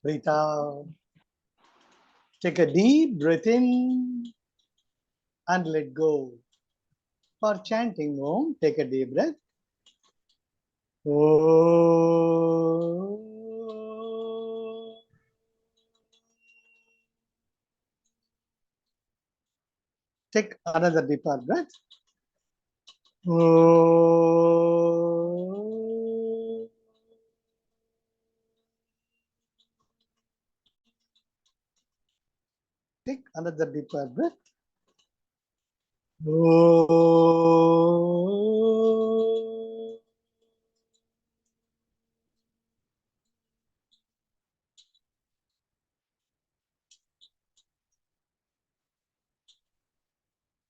Breathe out. Take a deep breath in and let go. For chanting Om, take a deep breath. Om. Take another deeper breath. Om. Take another deeper breath. Om.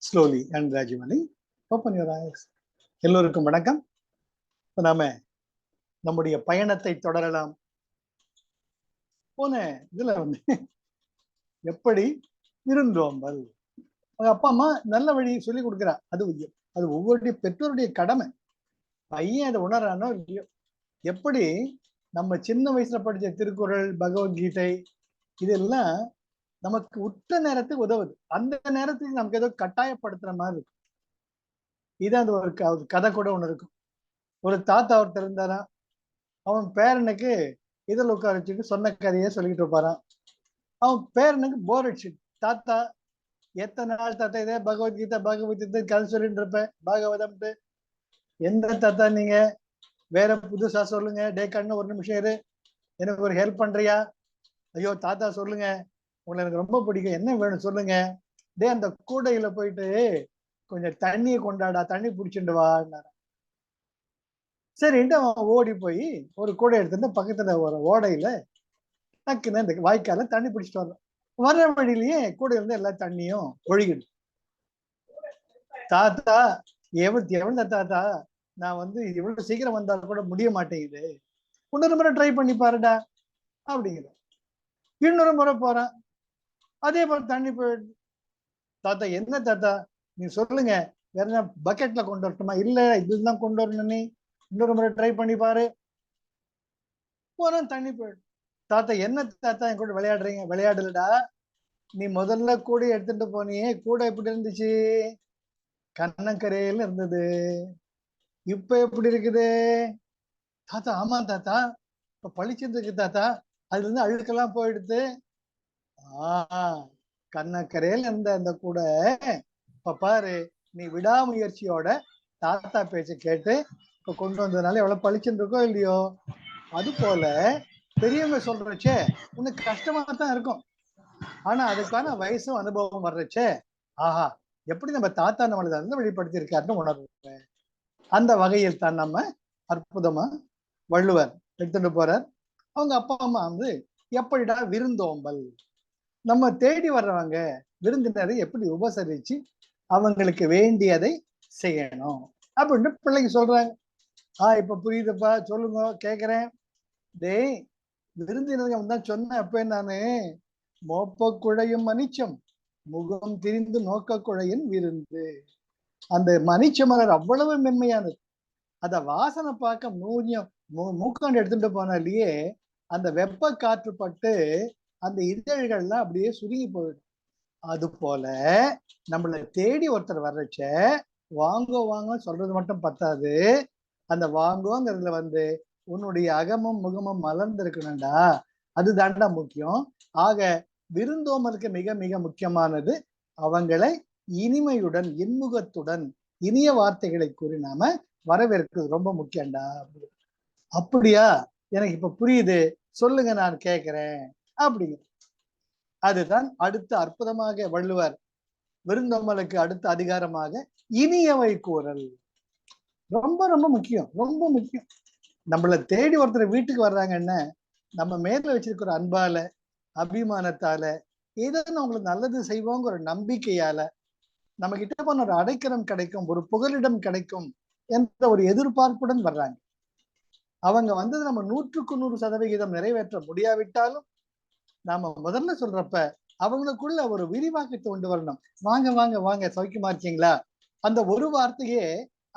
Slowly and gradually open your eyes. எல்லோருக்கும் வணக்கம். இப்போ நாம நம்முடைய பயணத்தை தொடரலாம். போன இதுல எப்படி விருந்தோம்பல், அப்பா அம்மா நல்ல வழி சொல்லி கொடுக்குறா. அது ஒவ்வொருடைய பெற்றோருடைய கடமை. பையன் அதை உணரானோ இல்லையோ, எப்படி நம்ம சின்ன வயசுல படிச்ச திருக்குறள், பகவத்கீதை இதெல்லாம் நமக்கு உற்ற நேரத்துக்கு உதவுது. அந்த நேரத்துக்கு நமக்கு ஏதோ கட்டாயப்படுத்துற மாதிரி இருக்கும். இதான் அது ஒரு கதை கூட ஒண்ணு இருக்கும். ஒரு தாத்தா ஒருத்தர் இருந்தாரா, அவன் பேரனுக்கு இதில் உட்கார வச்சுட்டு சொன்ன கதையே சொல்லிக்கிட்டு இருப்பாரான். அவன் பேரனுக்கு போர் அடிச்சு, தாத்தா எத்தனை நாள் தாத்தா இதே பகவத்கீதை கதை சொல்லிட்டு இருப்பேன், பாகவதம்ட்டு. எந்த தாத்தா நீங்க வேற புதுசா சொல்லுங்க, டே கண்ணு ஒரு நிமிஷம் இரு, எனக்கு ஒரு ஹெல்ப் பண்றியா? ஐயோ தாத்தா சொல்லுங்க, உங்களை எனக்கு ரொம்ப பிடிக்கும், என்ன வேணும் சொல்லுங்க. டே அந்த கூடையில போயிட்டு கொஞ்சம் தண்ணியை கொண்டாடா, தண்ணி பிடிச்சிட்டு வான்னாரு. சரின்ட்டு அவன் ஓடி போய் ஒரு கூடை எடுத்துட்டு பக்கத்துல ஒரு ஓடையில டக்குன்னு இந்த வாய்க்கால தண்ணி பிடிச்சிட்டு வர்றான். வர்ற வழியிலேயே கூட இருந்து எல்லா தண்ணியும் ஒழுகிடு. தாத்தா எவ்வளவு தாத்தா, நான் இவ்வளவு சீக்கிரம் வந்தா கூட முடிய மாட்டேங்குது, இன்னொரு முறை ட்ரை பண்ணி பாருடா அப்படிங்கிற. இன்னொரு முறை போறான், அதே போல தண்ணி போயிடுது. தாத்தா என்ன தாத்தா நீ சொல்லுங்க, வேற என்ன பக்கெட்ல கொண்டு வரட்டுமா? இல்ல இதுதான் கொண்டு வரணும், நீ இன்னொரு முறை ட்ரை பண்ணி பாரு. போறான், தண்ணி போயிடு. தாத்தா என்ன தாத்தா என் கூட விளையாடுறீங்க? விளையாடலடா, நீ முதல்ல கூடை எடுத்துட்டு போனியே, கூடை எப்படி இருந்துச்சு? கண்ணங்கரையில இருந்தது. இப்ப எப்படி இருக்குது? தாத்தா ஆமா தாத்தா, இப்ப பளிச்சிருக்கு தாத்தா, அதுல இருந்து அழுக்கெல்லாம் போயிடுது. கண்ணக்கரையில இருந்த அந்த கூடை இப்ப பாரு, நீ விடாமுயற்சியோட தாத்தா பேச்ச கேட்டு இப்ப கொண்டு வந்ததுனால எவ்வளவு பளிச்சுன்னு இருக்கோ இல்லையோ, அது போல பெரியவங்க சொல்றச்சே உனக்கு கஷ்டமா தான் இருக்கும். ஆனா அதுக்கான வயசும் அனுபவம் வர்றச்சே, ஆஹா எப்படி நம்ம தாத்தா நம்மளை வந்து வெளிப்படுத்தி இருக்காருன்னு உணர்வேன். அந்த வகையில் தான் நம்ம அற்புதமா வள்ளுவர் எடுத்துட்டு போறார். அவங்க அப்பா அம்மா எப்படிடா விருந்தோம்பல், நம்ம தேடி வர்றவங்க விருந்தினரை எப்படி உபசரிச்சு அவங்களுக்கு வேண்டியதை செய்யணும் அப்படின்னு பிள்ளைங்க சொல்றாங்க. இப்ப புரியுதுப்பா, சொல்லுங்க கேக்குறேன். டேய் விருந்தினர்கள் தான் சொன்ன அப்ப நானு, மோப்ப குழையும் மனிச்சம் முகம் திரிந்து நோக்க குழையின் விருந்து. அந்த மனிச்ச மலர் அவ்வளவு மென்மையானது. அத வாசனை பார்க்க மூக்காண்டு எடுத்துட்டு போனாலேயே அந்த வெப்ப காற்று பட்டு அந்த இதழ்கள்லாம் அப்படியே சுருங்கி போயிடும். அது போல நம்மளை தேடி ஒருத்தர் வர்றச்ச வாங்கோ வாங்க சொல்றது மட்டும் பத்தாது, அந்த வாங்கோங்கிறதுல உன்னுடைய அகமும் முகமும் மலர்ந்து இருக்கணும்டா, அது தாண்டா முக்கியம். ஆக விருந்தோம்பலுக்கு மிக மிக முக்கியமானது அவங்களை இனிமையுடன் இன்முகத்துடன் இனிய வார்த்தைகளை கூறி நாம வரவேற்கிறது ரொம்ப முக்கியம்டா. அப்படியா, எனக்கு இப்ப புரியுது, சொல்லுங்க நான் கேட்கிறேன் அப்படிங்கிற. அதுதான் அடுத்த அற்புதமாக வள்ளுவர் விருந்தோம்பலுக்கு அடுத்த அதிகாரமாக இனியவை கூறல். ரொம்ப ரொம்ப முக்கியம், ரொம்ப முக்கியம். நம்மளை தேடி ஒருத்தர் வீட்டுக்கு வர்றாங்கன்னா நம்ம மேல வச்சிருக்கிற அன்பால அபிமானத்தால ஏதோ அவங்களுக்கு நல்லது செய்வோங்கிற ஒரு நம்பிக்கையால நம்ம கிட்ட போன ஒரு அடைக்கலம் கிடைக்கும், ஒரு புகலிடம் கிடைக்கும் என்ற ஒரு எதிர்பார்ப்புடன் வர்றாங்க. அவங்க நம்ம 100% நிறைவேற்ற முடியாவிட்டாலும் நாம முதல்ல சொல்றப்ப அவங்களுக்குள்ள ஒரு விரிவாக்கத்தை கொண்டு வரணும். வாங்க வாங்க வாங்க, சௌக்கியமா இருக்கீங்களா? அந்த ஒரு வார்த்தையே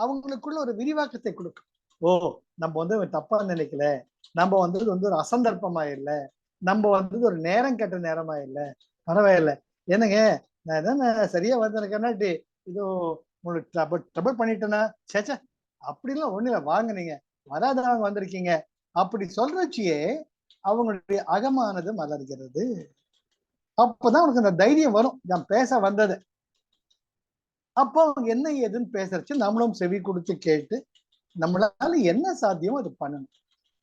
அவங்களுக்குள்ள ஒரு விரிவாக்கத்தை கொடுக்கும். ஓ நம்ம தப்பா நினைக்கல, நம்ம ஒரு அசந்தர்ப்பமா இல்லை, நம்ம வந்து ஒரு நேரம் கெட்ட நேரமா இல்ல, பரவாயில்ல, என்னங்க நான் என்ன சரியா வந்திருக்கேன்னாட்டி இது உங்களுக்கு ட்ரபிள் பண்ணிட்டேன்னா, சேச்சா அப்படிலாம் ஒண்ணு இல்ல, வாங்க நீங்க வராதவங்க வந்திருக்கீங்க அப்படி சொல்றச்சியே அவங்களுடைய அகமானது மலர்கிறது. அப்பதான் அவனுக்கு அந்த தைரியம் வரும், நான் பேச வந்தது. அப்போ அவங்க என்ன ஏதுன்னு பேசுறச்சு நம்மளும் செவி கொடுத்து கேட்டு நம்மளால என்ன சாத்தியமோ அது பண்ணணும்.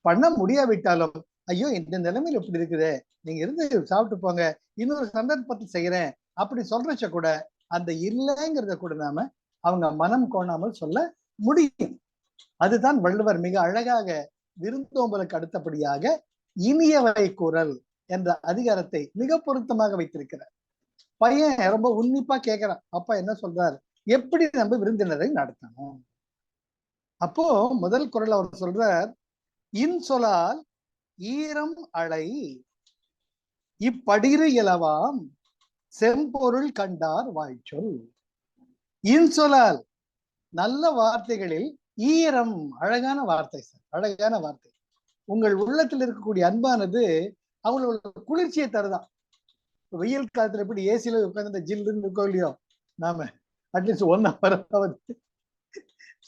பண்ண முடியாவிட்டாலும் ஐயோ இந்த நிலைமையில இப்படி இருக்குது, நீங்க இருந்து சாப்பிட்டு போங்க, இன்னொரு சந்தர்ப்பத்தை செய்யறேன் அப்படி சொல்றச்ச கூட அந்த இல்லைங்கிறத கூட நாம அவங்க மனம் கோணாமல் சொல்ல முடியும். அதுதான் வள்ளுவர் மிக அழகாக விருந்தோம்பலுக்கு அடுத்தபடியாக இனியவை குரல் என்ற அதிகாரத்தை மிக பொருத்தமாக வைத்திருக்கிறார். பையன் ரொம்ப உன்னிப்பா கேட்கிறான், அப்பா என்ன சொல்றாரு, எப்படி நம்ம விருந்தினரை நடத்தணும். அப்போ முதல் குரல் அவர் சொல்றார், இன்சொலால் ஈரம் அலை இப்படிரு இலவாம் செம்பொருள் கண்டார் வாய்ச்சொல். இன்சொலால் நல்ல வார்த்தைகளில் ஈரம், அழகான வார்த்தை சார், அழகான வார்த்தை. உங்கள் உள்ளத்தில் இருக்கக்கூடிய அன்பானது அவங்களோட குளிர்ச்சியை தருதான். வெயில் காலத்துல எப்படி ஏசியில உட்கார்ந்து ஜில்லுன்னு இருக்கோ இல்லையோ, நாம அட்லீஸ்ட் 1 hour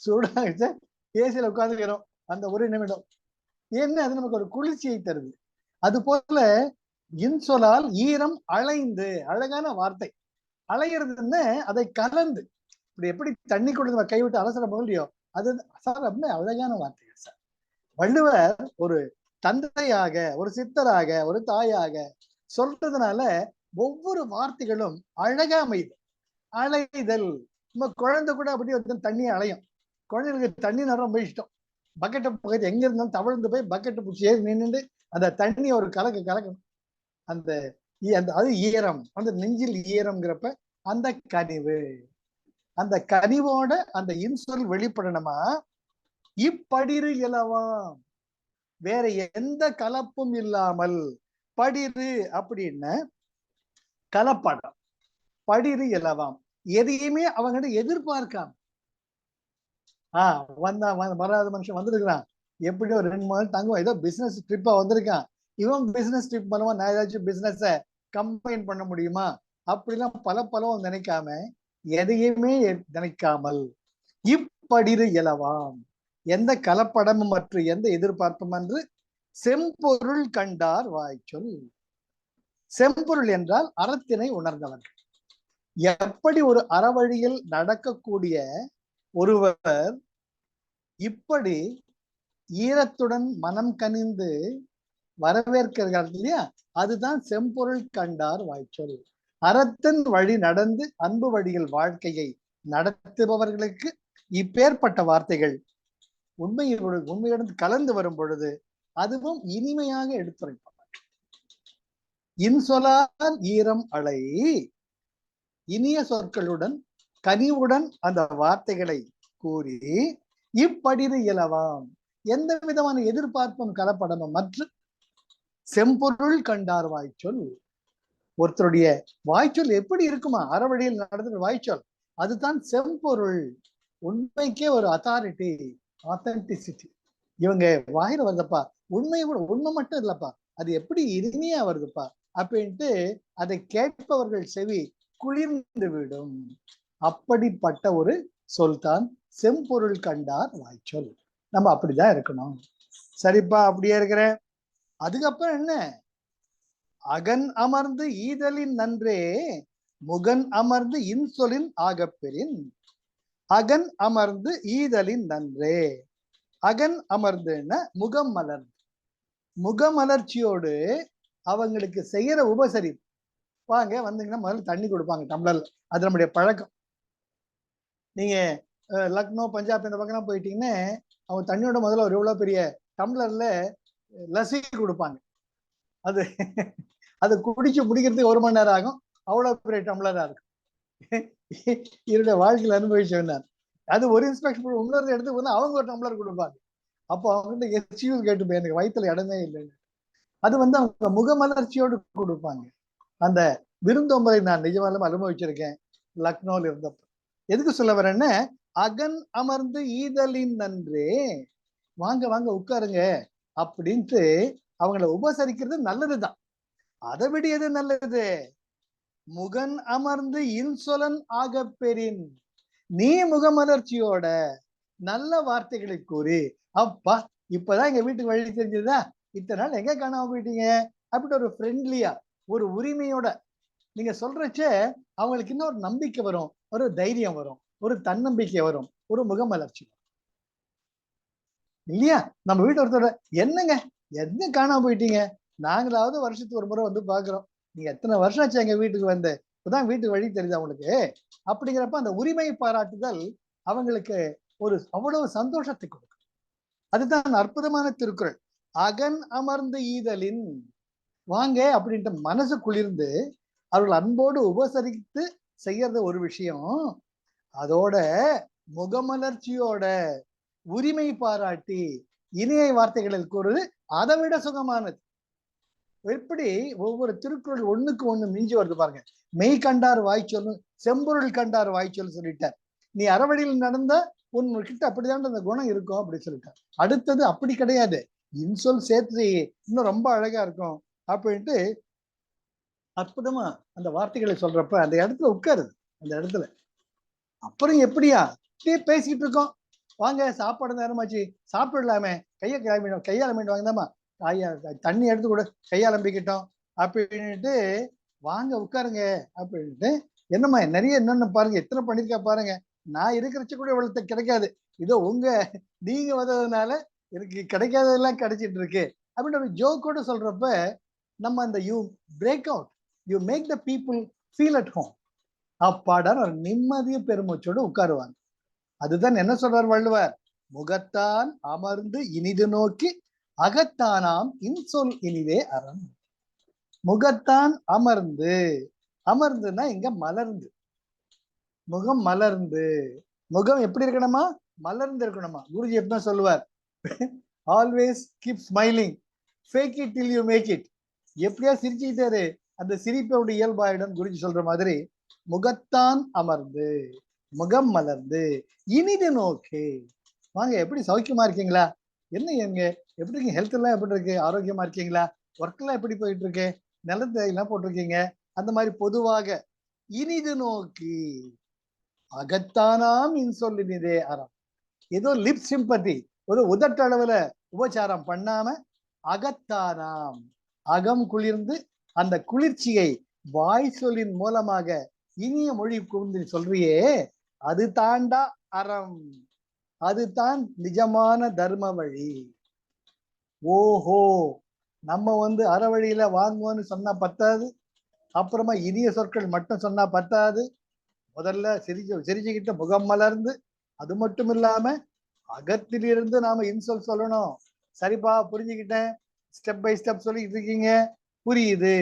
சூடாக ஏசியில உட்காந்துக்கிறோம் அந்த ஒரு நிமிடம், ஏன்னா அது நமக்கு ஒரு குளிர்ச்சியை தருது. அது போல இன்சொலால் ஈரம் அலைந்து, அழகான வார்த்தை. அலைகிறதுன்னு அதை கலந்து, இப்படி எப்படி தண்ணி கொடுத்து நம்ம கைவிட்டு அலசற இல்லையோ, அது சார் அப்படின்னு அழகான வார்த்தைகள் சார். வள்ளுவர் ஒரு தந்தையாக, ஒரு சித்தராக, ஒரு தாயாக சொல்றதுனால ஒவ்வொரு வார்த்தைகளும் அழகா அமைது. அலைதல், நம்ம குழந்தை கூட அப்படியே தண்ணியை அலையும். குழந்தைகளுக்கு தண்ணி ரொம்ப இஷ்டம். பக்கெட்டை பக்கத்து எங்க இருந்தாலும் தவழ்ந்து போய் பக்கெட்டை பிடிச்சி ஏறி நின்றுட்டு அந்த தண்ணி ஒரு கலக்கணும். அந்த அது ஈரம், அந்த நெஞ்சில் ஈரம்ங்கிறப்ப அந்த கனிவு, அந்த கனிவோட அந்த இன்சொல் வெளிப்படணுமா. இப்படிரு இலவாம், வேற எந்த கலப்பும் இல்லாமல், படிரு அப்படின்னு கலப்படம், படிரு இலவாம், எதையுமே அவங்க எதிர்பார்க்காம, வராத மனுஷன் வந்திருக்கிறான், எப்படி ஒரு 2 மாதம் தங்குவோம், ஏதோ பிசினஸ் ட்ரிப்பா வந்திருக்கான், இவன் பிசினஸ் ட்ரிப் பண்ணுவான், நான் ஏதாச்சும் பிசினஸ கம்பைன் பண்ண முடியுமா அப்படிலாம் பலவும் நினைக்காம, எதையுமே நினைக்காமல் இப்படிரு இலவாம், எந்த கலப்படமும் மற்றும் எந்த எதிர்பார்ப்பும் என்று செம்பொருள் கண்டார் வாய்ச்சொல். செம்பொருள் என்றால் அறத்தினை உணர்ந்தவர்கள். எப்படி ஒரு அறவழியில் நடக்கக்கூடிய ஒருவர் இப்படி ஈரத்துடன் மனம் கனிந்து வரவேற்கிறார்கள் இல்லையா, அதுதான் செம்பொருள் கண்டார் வாய்ச்சொல். அறத்தின் வழி நடந்து அன்பு வழியில் வாழ்க்கையை நடத்துபவர்களுக்கு இப்பேற்பட்ட வார்த்தைகள் உண்மையுடன் கலந்து வரும் பொழுது அதுவும் இனிமையாக எடுத்துரைப்பார். இன்சொலால் ஈரம் அலை, இனிய சொற்களுடன் கனிவுடன் அந்த வார்த்தைகளை கூறி இப்படிரு இலவாம், எந்த விதமான எதிர்பார்ப்பும் கலப்படமும் மற்ற செம்பொருள் கண்டார் வாய்ச்சொல். ஒருத்தருடைய வாய்ச்சொல் எப்படி இருக்குமா, அறவழியில் நடந்த வாய்ச்சொல், அதுதான் செம்பொருள். உண்மைக்கே ஒரு அத்தாரிட்டி, ஆத்தென்டிசிட்டி. இவங்க வாயில வருதுப்பா, உண்மை மட்டும் இல்லப்பா, அது எப்படி இனிமையா வருதுப்பா அப்படின்ட்டு அதை கேட்பவர்கள் செவி குளிர்ந்து விடும். அப்படிப்பட்ட ஒரு சொல் தான் செம்பொருள் கண்டார் வாய்ச்சொல். நம்ம அப்படிதான் இருக்கணும். சரிப்பா, அப்படியே இருக்கிறேன். அதுக்கப்புறம் என்ன, அகன் அமர்ந்து ஈதலின் நன்றே முகன் அமர்ந்து இன்சொலின் ஆகப்பெறின். அகன் அமர்ந்து ஈதலின் நன்றே, அகன் அமர்ந்துன்னா முகம் மலர்ந்து, முகமலர்ச்சியோடு அவங்களுக்கு செய்யற உபசரிப்பு. வாங்க வந்தீங்கன்னா முதல்ல தண்ணி கொடுப்பாங்க டம்ளர்ல, அது நம்முடைய பழக்கம். நீங்க லக்னோ பஞ்சாப் இந்த பக்கம் போயிட்டீங்கன்னா அவங்க தண்ணியோட முதல்ல ஒரு எவ்வளவு பெரிய டம்ளர்ல லஸ்ஸி கொடுப்பாங்க. அது அதை குடிச்சு முடிக்கிறதுக்கு 1 மணி நேரம் ஆகும், அவ்வளவு பெரிய டம்ளரா இருக்கும். என்னுடைய வாழ்க்கையில் அனுபவிச்சேன். அது ஒரு இன்ஸ்பெக்ஷன், இன்னொரு இடத்துக்கு வந்து அவங்க ஒரு டம்ளர் கொடுப்பாங்க. அப்போ அவங்ககிட்ட எக்ஸ்கியூஸ் கேட்டு எனக்கு வயிற்றுல இடமே இல்லைன்னு. அது வந்து அவங்க முகமலர்ச்சியோடு கொடுப்பாங்க. அந்த விருந்தோம்பலை நான் நிஜமாலும் அனுபவிச்சிருக்கேன் லக்னோல இருந்தப்ப. எதுக்கு சொல்ல வரேன்னா, அகன் அமர்ந்து ஈதலின் நன்றே, வாங்க வாங்க உட்காருங்க அப்படின்ட்டு அவங்களை உபசரிக்கிறது நல்லதுதான். அதை விட எது நல்லது? முகன் அமர்ந்து இன்சொலன் ஆக பெறின். நீ முகமலர்ச்சியோட நல்ல வார்த்தைகளை கூறி, அப்பா இப்பதான் எங்க வீட்டுக்கு வழி தெரிஞ்சதா, இத்தனை நாள் எங்க காணாம போயிட்டீங்க அப்படின்ட்டு ஒரு ஃப்ரெண்ட்லியா, ஒரு உரிமையோட நீங்க சொல்றச்சே அவங்களுக்கு இன்னும் ஒரு நம்பிக்கை வரும், ஒரு தைரியம் வரும், ஒரு தன்னம்பிக்கை வரும், ஒரு முகமலர்ச்சி இல்லையா? நம்ம வீட்டு ஒருத்தர் என்னங்க என்ன காணாம போயிட்டீங்க, நாங்களாவது வருஷத்துக்கு ஒரு முறை வந்து பாக்குறோம், நீங்க எத்தனை வருஷம் ஆச்சு எங்க வீட்டுக்கு வந்து, இப்பதான் வீட்டுக்கு வழி தெரியுது அவங்களுக்கு. அப்படிங்கிறப்ப அந்த உரிமை பாராட்டுதல் அவங்களுக்கு ஒரு அவ்வளவு சந்தோஷத்தை கொடுக்கும். அதுதான் அற்புதமான திருக்குறள். அகன் அமர்ந்து ஈதலின், வாங்க அப்படின்ட்டு மனசு குளிர்ந்து அவர்கள் அன்போடு உபசரித்து செய்யறது ஒரு விஷயம். அதோட முகமலர்ச்சியோட உரிமை பாராட்டி இனிய வார்த்தைகளில் கூறுவது அதை விட சுகமானது. எப்படி ஒவ்வொரு திருக்குறள் ஒண்ணுக்கு ஒண்ணு மிஞ்சி வருது பாருங்க. மெய் கண்டார் வாய்ச்சொல், செம்பொருள் கண்டார் வாய்ச்சொல் சொல்லிட்டார். நீ அறவழியில் நடந்த உன்கிட்ட அப்படிதான் அந்த குணம் இருக்கும் அப்படின்னு சொல்லிட்டார். அடுத்தது அப்படி கிடையாது, இன்சொல் சேர்த்து இன்னும் ரொம்ப அழகா இருக்கும் அப்படின்ட்டு அற்புதமா அந்த வார்த்தைகளை சொல்றப்ப அந்த இடத்துல உட்காருது. அந்த இடத்துல அப்புறம் எப்படியா பேசிக்கிட்டு இருக்கோம், வாங்க சாப்பாடு நேரமாச்சு சாப்பிடலாமே, கையால மீன் வாங்கதாமா, தண்ணி எடுத்து கூட கையாலம்பிக்கிட்டோம் அப்படின்ட்டு வாங்க உட்காருங்க அப்படின்ட்டு, என்னம்மா நிறைய என்னென்ன பாருங்க, எத்தனை பண்ணிருக்கா பாருங்க, நான் இருக்கிறச்ச கூட இவ்வளவு கிடைக்காது, இதோ உங்க நீங்க வந்ததுனால எனக்கு கிடைக்காததெல்லாம் கிடைச்சிட்டு இருக்கு அப்படின்னு ஒரு ஜோக்கோட சொல்றப்ப நம்ம அந்த you break out, you make the people feel at home. அப்பாடான ஒரு நிம்மதிய பெருமூச்சோடு உட்காருவாங்க. அதுதான் என்ன சொல்றார் வள்ளுவர், முகத்தான் அமர்ந்து இனிது நோக்கி அகத்தானாம் இன்சொல் இனிதே அறம். முகத்தான் அமர்ந்து, அமர்ந்துன்னா இங்க மலர்ந்து, முகம் மலர்ந்து, முகம் எப்படி இருக்கணுமா, மலர்ந்து இருக்கணுமா. குருஜி எப்படி சொல்லுவார், always keep smiling, fake it till you make it. எப்படியா சிரிச்சுக்கிட்டாரு, அந்த சிரிப்போட இயல்பாயிடும் குருஜி சொல்ற மாதிரி. முகத்தான் அமர்ந்து, முகம் மலர்ந்து இனிது நோக்கி, வாங்க எப்படி சௌக்கியமா இருக்கீங்களா, என்ன எங்க எப்படி இருக்கு, ஹெல்த் எல்லாம் எப்படி இருக்கு, ஆரோக்கியமா இருக்கீங்களா, ஒர்க் எல்லாம் எப்படி போயிட்டு இருக்கு, நிலத்தை எல்லாம் போட்டிருக்கீங்க, அந்த மாதிரி பொதுவாக இனிது நோக்கி அகத்தானாம் இன்சொல் இனிதே அறம். ஏதோ லிப் சிம்பத்தி, ஒரு உதட்டளவுல உபச்சாரம் பண்ணாம அகத்தானாம், அகம் குளிர்ந்து அந்த குளிர்ச்சியை வாய் சொல்லின் மூலமாக இனிய மொழி கூர்ந்து சொல்றியே, அது தாண்டா அறம், அதுதான் நிஜமான தர்ம வழி. ஓஹோ, நம்ம அறவழியில வாங்குவோன்னு சொன்னா பத்தாது, அப்புறமா இனிய சொற்கள் மட்டும் சொன்னா பத்தாது, முதல்ல சிரிச்சுக்கிட்டு முகம் மலர்ந்து, அது மட்டும் இல்லாம அகத்திலிருந்து நாம இன்சொல் சொல்லணும். சரிப்பா புரிஞ்சுக்கிட்டேன், ஸ்டெப் பை ஸ்டெப் சொல்லிட்டு இருக்கீங்க, புரியுது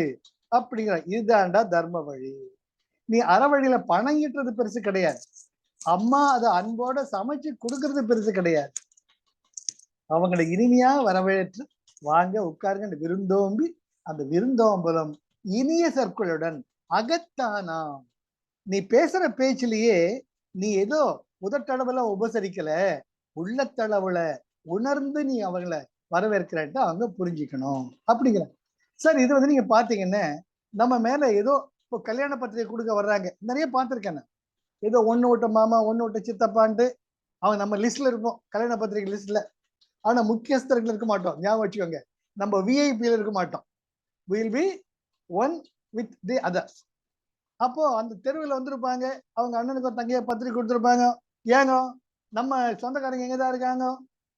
அப்படிங்கிற, இதுதான்டா தர்ம வழி. நீ அறவழியில பணம் ஈட்டுறது பெருசு கிடையாது, அம்மா அதை அன்போட சமைச்சு கொடுக்கறது பெருசு கிடையாது. அவங்களை இனிமையா வரவேற்று வாங்க உட்காருங்க விருந்தோம்பி, அந்த விருந்தோம்பலம் இனிய சொற்களுடன் அகத்தானாம். நீ பேசுற பேச்சிலேயே நீ ஏதோ முதற்தளவுல உபசரிக்கல, உள்ளத்தளவுல உணர்ந்து நீ அவங்களை வரவேற்கிறன்ட்டு அவங்க புரிஞ்சுக்கணும் அப்படிங்கிற. சார் இது நீங்க பாத்தீங்கன்னா நம்ம மேல ஏதோ இப்போ கல்யாண பத்திரிகை கொடுக்க வர்றாங்க, நிறைய பார்த்திருக்கேன். ஏதோ ஒண்ணு விட்ட மாமா ஒண்ணு விட்ட சித்தப்பான்ட்டு அவங்க நம்ம லிஸ்ட்ல இருப்போம், கல்யாண பத்திரிகை லிஸ்ட்ல. ஆனா முக்கியஸ்தர்கள் இருக்க மாட்டோம், ஞாபகம் வச்சுக்கோங்க. நம்ம விஐபியில இருக்க மாட்டோம், will be one with the others. அப்போ அந்த தெருவில் வந்திருப்பாங்க, அவங்க அண்ணனுக்கு ஒரு தங்கைய பத்திரிக்கை கொடுத்துருப்பாங்க, ஏங்க நம்ம சொந்தக்காரங்க எங்கதான் இருக்காங்க,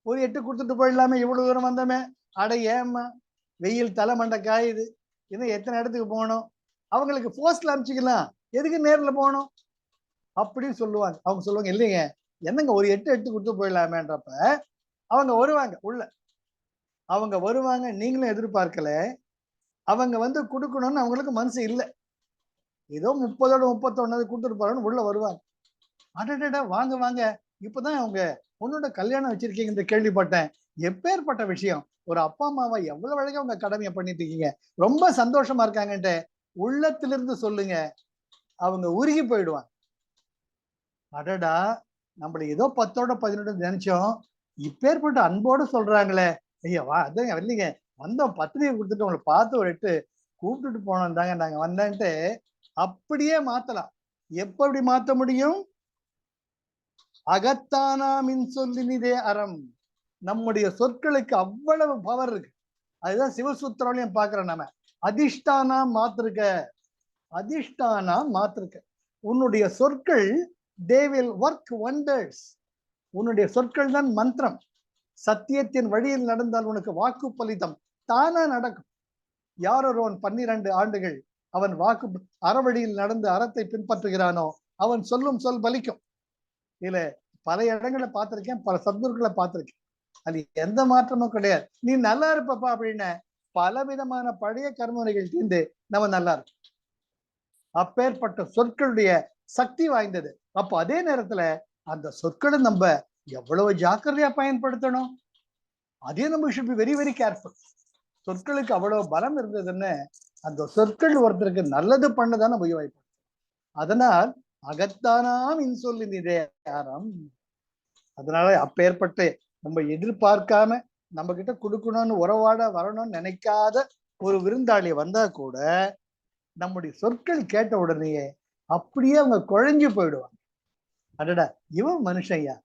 ஒரு 8 கொடுத்துட்டு போயிடலாமே, இவ்வளவு தூரம் வந்தோமே, அட ஏம்மா வெயில் தலை மண்டை காயுது, இன்னும் எத்தனை இடத்துக்கு போகணும், அவங்களுக்கு போஸ்ட்ல அனுப்பிச்சிக்கலாம், எதுக்கு நேர்ல போகணும் அப்படின்னு சொல்லுவாங்க. அவங்க சொல்லுவாங்க, இல்லைங்க என்னங்க ஒரு 8 கொடுத்து போயிடலாமேன்றப்ப அவங்க வருவாங்க உள்ள, அவங்க வருவாங்க, நீங்களும் எதிர்பார்க்கல, அவங்க கொடுக்கணும்னு அவங்களுக்கு மனசு இல்லை, ஏதோ 30ஓட 31 கொடுத்துட்டு போறோம்னு உள்ள வருவாங்க. அடடா வாங்க வாங்க, இப்பதான் அவங்க பொண்ணோட கல்யாணம் வச்சிருக்கீங்க கேள்விப்பட்டேன், எப்பேற்பட்ட விஷயம், ஒரு அப்பா அம்மாவா எவ்வளவு அழகா உங்க கடமையை பண்ணிட்டு இருக்கீங்க, ரொம்ப சந்தோஷமா இருக்காங்கன்ட்டு உள்ளத்திலிருந்து சொல்லுங்க, அவங்க உருகி போயிடுவாங்க. அடடா நம்மள ஏதோ 10ஓட 11 நினைச்சோம், இப்பேற்பட்ட அன்போடு சொல்றாங்களே, ஐயா வா அதான் இல்லைங்க வந்தோம், பத்திரிகை கொடுத்துட்டு உங்களை பார்த்து ஒரு 8 கூப்பிட்டுட்டு போனோம் தாங்க நாங்க வந்தேன்ட்டு அப்படியே மாத்தலாம். எப்படி மாத்த முடியும்? அகத்தானாம் சொல்லினிதே அறம். நம்முடைய சொற்களுக்கு அவ்வளவு பவர் இருக்கு. அதுதான் சிவசூத்திரம் பாக்குறோம் நம்ம. அதிஷ்டானா மாத்திருக்க, அதிஷ்டானா மாத்திருக்க. உன்னுடைய சொற்கள் they will work wonders. உன்னுடைய சொற்கள் தான் மந்திரம். சத்தியத்தின் வழியில் நடந்தால் உனக்கு வாக்கு பலிதம் தானா நடக்கும். யார் ஒருவன் 12 ஆண்டுகள் அவன் வாக்கு அறவழியில் நடந்து அறத்தை பின்பற்றுகிறானோ அவன் சொல்லும் சொல் பலிக்கும். இதுல பல இடங்களை பார்த்திருக்கேன், பல சத்குருக்களை பார்த்திருக்கேன். அது எந்த மாற்றமும் கிடையாது. நீ நல்லா இருப்பப்பா அப்படின்னு பல விதமான பழைய கர்மனைகள் தீர்ந்து நம்ம நல்லா இருக்கும். அப்பேற்பட்ட சொற்களுடைய சக்தி வாய்ந்தது. அப்போ அதே நேரத்துல அந்த சொற்களை நம்ம எவ்வளவு ஜாக்கிரதையா பயன்படுத்தணும். அதே நம்ம should be very very careful. சொற்களுக்கு அவ்வளவு பலம் இருந்ததுன்னு அந்த சொற்கள் ஒருத்தருக்கு நல்லது பண்ணதான உபயோகிப்போம். அதனால் அகத்தானாம் இன்சொல்லினிதே அறம். அதனால அப்பேற்பட்டு நம்ம எதிர்பார்க்காம நம்ம கிட்ட கொடுக்கணும்னு உறவாட வரணும்னு நினைக்காத ஒரு விருந்தாளி வந்தா கூட நம்முடைய சொற்கள் கேட்ட உடனேயே அப்படியே அவங்க குழஞ்சு போயிடுவாங்க. அடடா இவன் மனுஷன்யா,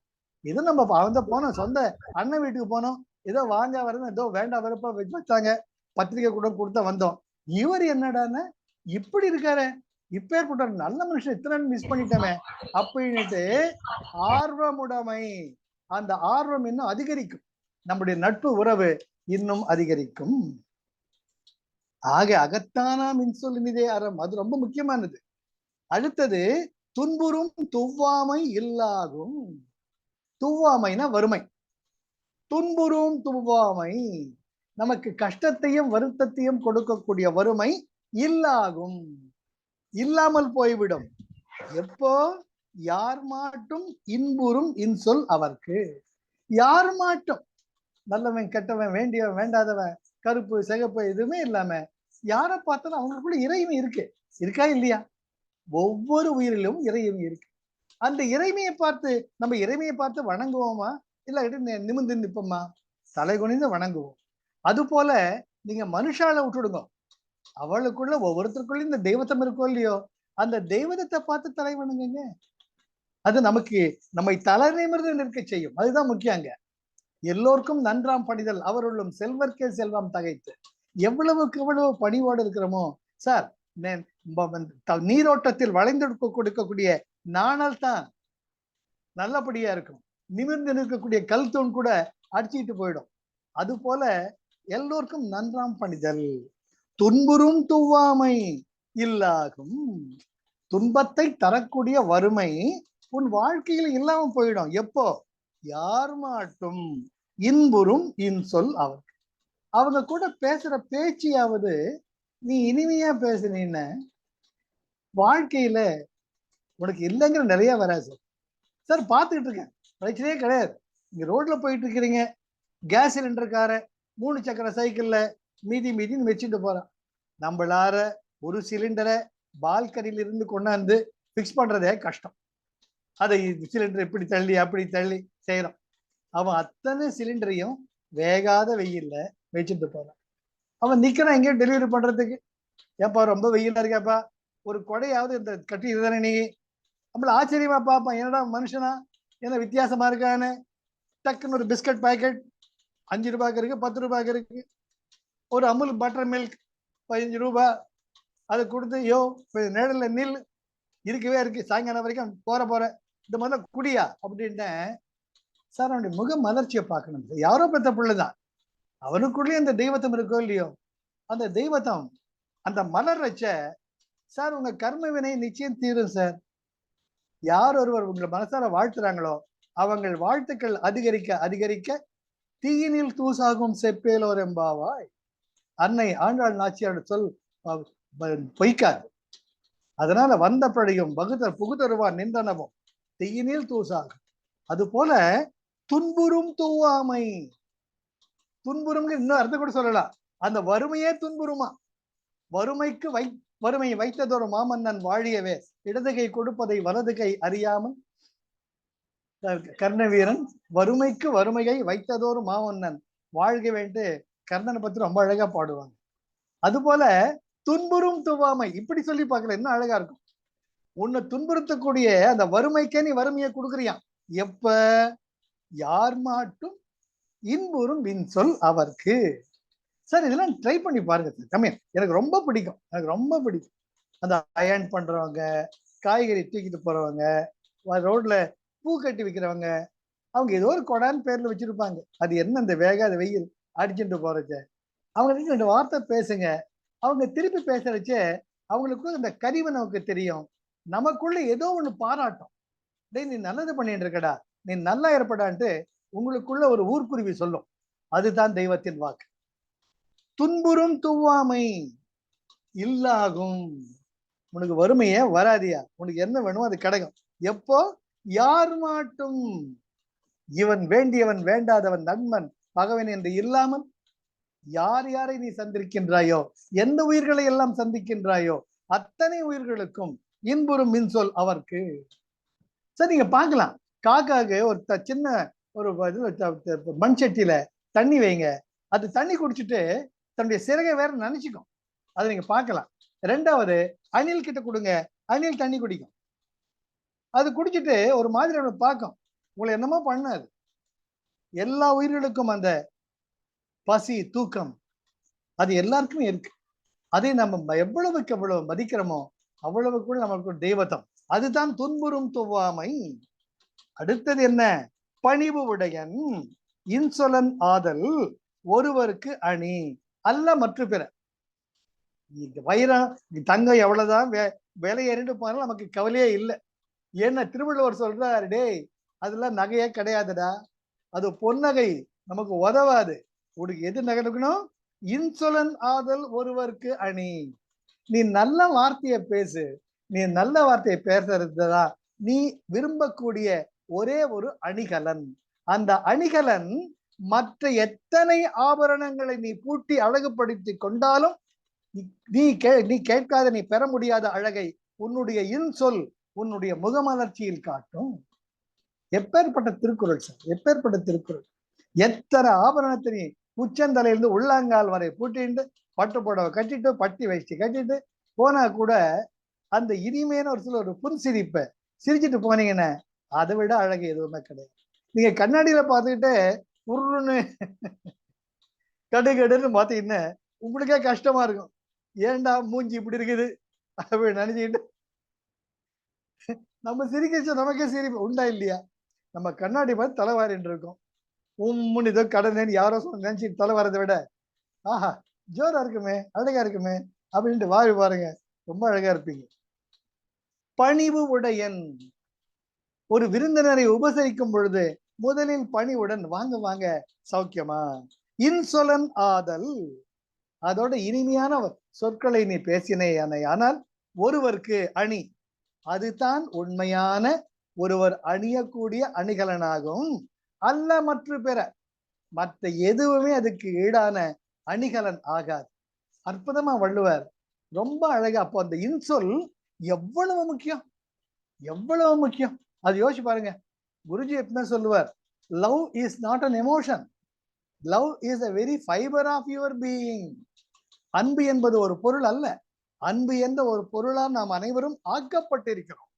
இது நம்ம அவங்க போனோம், சொந்த அண்ணன் வீட்டுக்கு போனோம், ஏதோ வாங்க வரணும், ஏதோ வேண்டாம் வரப்ப வச்சாங்க, பத்திரிகை கூட கொடுத்தா வந்தோம். இவர் என்னடான்னு இப்படி இருக்காரு, இப்பேற்பட்ட நல்ல மனுஷன் இத்தனை மிஸ் பண்ணிட்டோமே அப்படின்னுட்டு ஆர்வமுடைமை, அந்த ஆர்வம் இன்னும் அதிகரிக்கும். நம்முடைய நட்பு உறவு இன்னும் அதிகரிக்கும். ஆக அகத்தானாம் இன்சொல்லினிதே அறம், அது ரொம்ப முக்கியமானது. அடுத்தது துன்புறும் துவ்வாமை இல்லாகும். துவ்வாமைனா வறுமை. துன்புறும் துவ்வாமை, நமக்கு கஷ்டத்தையும் வருத்தத்தையும் கொடுக்கக்கூடிய வறுமை இல்லாகும், இல்லாமல் போய்விடும். எப்போ? யார் மாட்டும் இன்புறும் இன்சொல் அவர்க்கு. யார் மாட்டும், நல்லவன் கெட்டவன் வேண்டியவன் வேண்டாதவன் கருப்பு சிகப்பு எதுவுமே இல்லாம யாரை பார்த்தாலும் அவங்களுக்குள்ள இறைமை இருக்கு. இருக்கா இல்லையா? ஒவ்வொரு உயிரிலும் இறைமை இருக்கு. அந்த இறைமையை பார்த்து நம்ம இறைமையை பார்த்து வணங்குவோமா, இல்ல நிமிர்ந்து நிற்போமா? தலை குனிந்து வணங்குவோம். அது போல நீங்க மனுஷால விட்டுடுங்க, அவளுக்குள்ள ஒவ்வொருத்தருக்குள்ள இந்த தெய்வத்தம் இருக்கோ இல்லையோ, அந்த தெய்வத்தை பார்த்து தலை வணங்குங்க. அது நமக்கு நம்மை தலை நிமிர்ந்து நிற்க செய்யும். அதுதான் முக்கியம். அங்க எல்லோருக்கும் நன்றாம் பணிதல் அவருள்ளும் செல்வர்க்கே செல்வம் தகைத்து. எவ்வளவுக்கு எவ்வளவு பணிவோடு இருக்கிறோமோ சார், நீரோட்டத்தில் வளைந்து கொடுக்கக்கூடிய நாணல் தான் நல்லபடியா இருக்கும். நிமிர்ந்து நிற்கக்கூடிய கல் தூண் கூட அடிச்சுட்டு போயிடும். அது போல எல்லோருக்கும் நன்றாம் பணிதல். துன்புறும் துவாமை இல்லாகும். துன்பத்தை தரக்கூடிய வறுமை உன் வாழ்க்கையில் இல்லாம போயிடும். எப்போ? யார் மாட்டும் இன்புறும் இன்சொல் அவருக்கு. அவங்க கூட பேசுற பேச்சியாவது நீ இனிமையா பேசுனீன்னு வாழ்க்கையில உனக்கு இல்லைங்கிற நிறைய வராது. சார் பார்த்துக்கிட்டு இருக்கேன், பிரச்சனையே கிடையாது. இங்க ரோட்ல போயிட்டு இருக்கிறீங்க, கேஸ் சிலிண்டருக்கார 3 சக்கர சைக்கிள்ல மீதின்னு வச்சுட்டு போறான். நம்மளார ஒரு சிலிண்டரை பால்கனில இருந்து கொண்டாந்து பிக்ஸ் பண்றதே கஷ்டம். அதை சிலிண்டர் இப்படி தள்ளி அப்படி தள்ளி செய்யறோம். அவன் அத்தனை சிலிண்டரையும் வேகாத வெயில்ல வச்சுட்டு போறான். அவன் நிக்கிறான் எங்கேயும் டெலிவரி பண்றதுக்கு. ஏப்பா ரொம்ப வெயிலா இருக்காப்பா, ஒரு கொடையாவது இந்த கட்டி இருந்தானே. நீ நம்மள ஆச்சரியமா பார்ப்பான், என்னடா மனுஷனா என்ன வித்தியாசமா இருக்கான்னு. டக்குன்னு ஒரு பிஸ்கட் பாக்கெட் 5 ரூபாய்க்கு இருக்கு, 10 ரூபாய்க்கு இருக்கு. ஒரு அமுல் பட்டர் மில்க் 15 ரூபாய், அதை கொடுத்து யோ நேரில் நில், இருக்கவே இருக்கு சாயங்காலம் வரைக்கும் போற இந்த முதல்ல குடியா அப்படின்ட்டு. சார் அவனுடைய முக மலர்ச்சியை பார்க்கணும். யாரோ பெற்ற பிள்ளைதான், அவனுக்குள்ளேயே அந்த தெய்வத்தம் இருக்கோ இல்லையோ, அந்த தெய்வத்தம் அந்த மலர் வச்ச சார் உங்க கர்ம வினை நிச்சயம் தீரும் சார். யார் ஒருவர் உங்களை மனசார வாழ்த்துறாங்களோ அவங்கள் வாழ்த்துக்கள் அதிகரிக்க அதிகரிக்க தீயினில் தூசாகும் செப்பேலோர் எம்பாவாய். அன்னை ஆண்டாள் நாச்சியாரோட சொல் பொய்க்காது. அதனால வந்த பழையும் வகுதர் புகுதருவான் நின்றனவும் தீயினில் தூசாகும். அது போல துன்புறும் தூவாமை, துன்புறும் இன்னும் அர்த்தம் கூட சொல்லலாம். அந்த வறுமையே துன்புறுமா. வறுமைக்கு வறுமையை வைத்ததொரு மாமன்னன் வாழியவே இடதுகை கொடுப்பதை வலது கை அறியாமல். கர்ணவீரன் வறுமைக்கு வறுமையை வைத்ததொரு மாமன்னன் வாழ்க வேண்டு கர்ணனை பத்தி ரொம்ப அழகா பாடுவாங்க. அது போல துன்புறும் துவாமை, இப்படி சொல்லி பார்க்கல, என்ன அழகா இருக்கும். உன்னை துன்புறுத்தக்கூடிய அந்த வறுமைக்கே நீ வறுமையை கொடுக்குறியான். எப்ப? யார் மாட்டும் இன்புறும் இன்சொல் அவர்க்கு. சார் இதெல்லாம் ட்ரை பண்ணி பாருங்க சார். கம்மியா எனக்கு ரொம்ப பிடிக்கும், எனக்கு ரொம்ப பிடிக்கும். அந்த அயர்ன் பண்றவங்க, காய்கறி தூக்கிட்டு போறவங்க, ரோட்ல பூ கட்டி விற்கிறவங்க, அவங்க ஏதோ ஒரு கொடான்னு பேர்ல வச்சிருப்பாங்க. அது என்ன அந்த வேகாத வெயில் அடிச்சுட்டு போறச்ச அவங்க 2 வார்த்தை பேசுங்க. அவங்க திருப்பி பேசுறச்சே அவங்களுக்குள்ள இந்த கரிவு நமக்கு தெரியும். நமக்குள்ள ஏதோ ஒண்ணு பாராட்டும். டேய் நீ நல்லது பண்ணிட்டு இருக்கடா, நீ நல்லா இருப்படான்ட்டு உங்களுக்குள்ள ஒரு ஊர்க்குருவி சொல்லும். அதுதான் தெய்வத்தின் வாக்கு. துன்புறும் துவாமை இல்லாகும். உனக்கு வறுமையே வராதியா, உனக்கு என்ன வேணுமோ அது கிடைக்கும். எப்போ? யார் மாட்டும் இவன் வேண்டியவன் வேண்டாதவன் நண்பன் பகவன் என்று இல்லாமல் யார் யாரை நீ சந்திக்கின்றாயோ, எந்த உயிர்களை எல்லாம் சந்திக்கின்றாயோ அத்தனை உயிர்களுக்கும் இன்புறும் மின்சொல் அவர்க்கு. சார் நீங்க பார்க்கலாம், காக்காக்கு ஒரு சின்ன ஒரு மண் சட்டியில தண்ணி வைங்க, அது தண்ணி குடிச்சிட்டு தன்னுடைய சிறகை வேற நினைச்சுக்கும். அதை நீங்க பார்க்கலாம். 2வது, அணில் கிட்ட கொடுங்க, அணில் தண்ணி குடிக்கும். அது குடிச்சிட்டு ஒரு மாதிரி அவனை பார்க்கும், உங்களை என்னமோ பண்ணாது. எல்லா உயிர்களுக்கும் அந்த பசி தூக்கம் அது எல்லாருக்குமே இருக்கு. அதை நம்ம எவ்வளவுக்கு எவ்வளவு மதிக்கிறோமோ அவ்வளவுக்குள்ள நமக்கு தெய்வத்தம். அதுதான் துன்புறும் துவாமை. அடுத்தது என்ன? பணிவு உடையன் இன்சொலன் ஆதல் ஒருவருக்கு அணி அல்ல மற்ற பிற. வைரம் தங்கம் எவ்வளவுதான் விலை ஏறிட்டு போனாலும் நமக்கு கவலையே இல்லை. ஏன்னா திருவள்ளுவர் சொல்றாரு, டேய் அதெல்லாம் நகையே கிடையாதுடா, அது பொன்னகை, நமக்கு உதவாது. உனக்கு எது நகை இருக்கணும்? இன்சொலன் ஆதல் ஒருவருக்கு அணி. நீ நல்ல வார்த்தையை பேசு. நீ நல்ல வார்த்தையை பேசுறதுதான் நீ விரும்பக்கூடிய ஒரே ஒரு அணிகலன். அந்த அணிகலன் மற்ற எத்தனை ஆபரணங்களை நீ பூட்டி அழகுபடுத்தி கொண்டாலும் நீ கேட்காத, நீ பெற முடியாத அழகை உன்னுடைய இன்சொல் உன்னுடைய முகமலர்ச்சியில் காட்டும். எப்பேற்பட்ட திருக்குறள் சார், எப்பேற்பட்ட திருக்குறள். எத்தனை ஆபரணத்தை நீ உச்சந்தலையிலிருந்து உள்ளாங்கால் வரை பூட்டிட்டு பட்டு புடவை கட்டிட்டு பட்டி வச்சு கட்டிட்டு போனா கூட அந்த இனிமையான ஒரு சில ஒரு புன்சிரிப்பை சிரிச்சுட்டு போனீங்கன்னா அதை விட அழகு எதுவுமே கிடையாது. நீங்க கண்ணாடியில பார்த்துக்கிட்டு உருன்னு கடுகடுன்னு பார்த்தீங்கன்னா உங்களுக்கே கஷ்டமா இருக்கும். ஏன்டா மூஞ்சி இப்படி இருக்குது அப்படி நினைச்சுக்கிட்டு நம்ம சிரிக்க நமக்கே சிரிப்பு உண்டா இல்லையா? நம்ம கண்ணாடி பார்த்து தலைவாரின்னு இருக்கோம். உம்முன்னு ஏதோ கடனேன்னு யாரோ நினைச்சிட்டு தலை வரதை விட ஆஹா ஜோரா இருக்குமே, அழகா இருக்குமே அப்படின்ட்டு வாரி பாருங்க, ரொம்ப அழகா இருப்பீங்க. பணிவு உடையன், ஒரு விருந்தினரை உபசரிக்கும் பொழுது முதலில் பணிவுடன் வாங்க வாங்க சௌக்கியமா. இன்சொலன் ஆதல், அதோட இனிமையான சொற்களை நீ பேசினேயானால் ஒருவருக்கு அணி, அதுதான் உண்மையான ஒருவர் அணியக்கூடிய அணிகலனாகும். அல்ல மற்ற பிற, மற்ற எதுவுமே அதுக்கு ஈடான அணிகலன் ஆகாது. அற்புதமா வள்ளுவர் ரொம்ப அழகா. அப்போ அந்த இன்சொல் எவ்வளவு முக்கியம், எவ்வளவு முக்கியம் அது யோசிச்சு பாருங்க. குருஜி எப்பவுமே சொல்லுவார், love is not an emotion, love is a very fiber of your being. அன்பு என்பது ஒரு பொருள் அல்ல, அன்பு என்ற ஒரு பொருளால் நாம் அனைவரும் ஆக்கப்பட்டிருக்கிறோம்.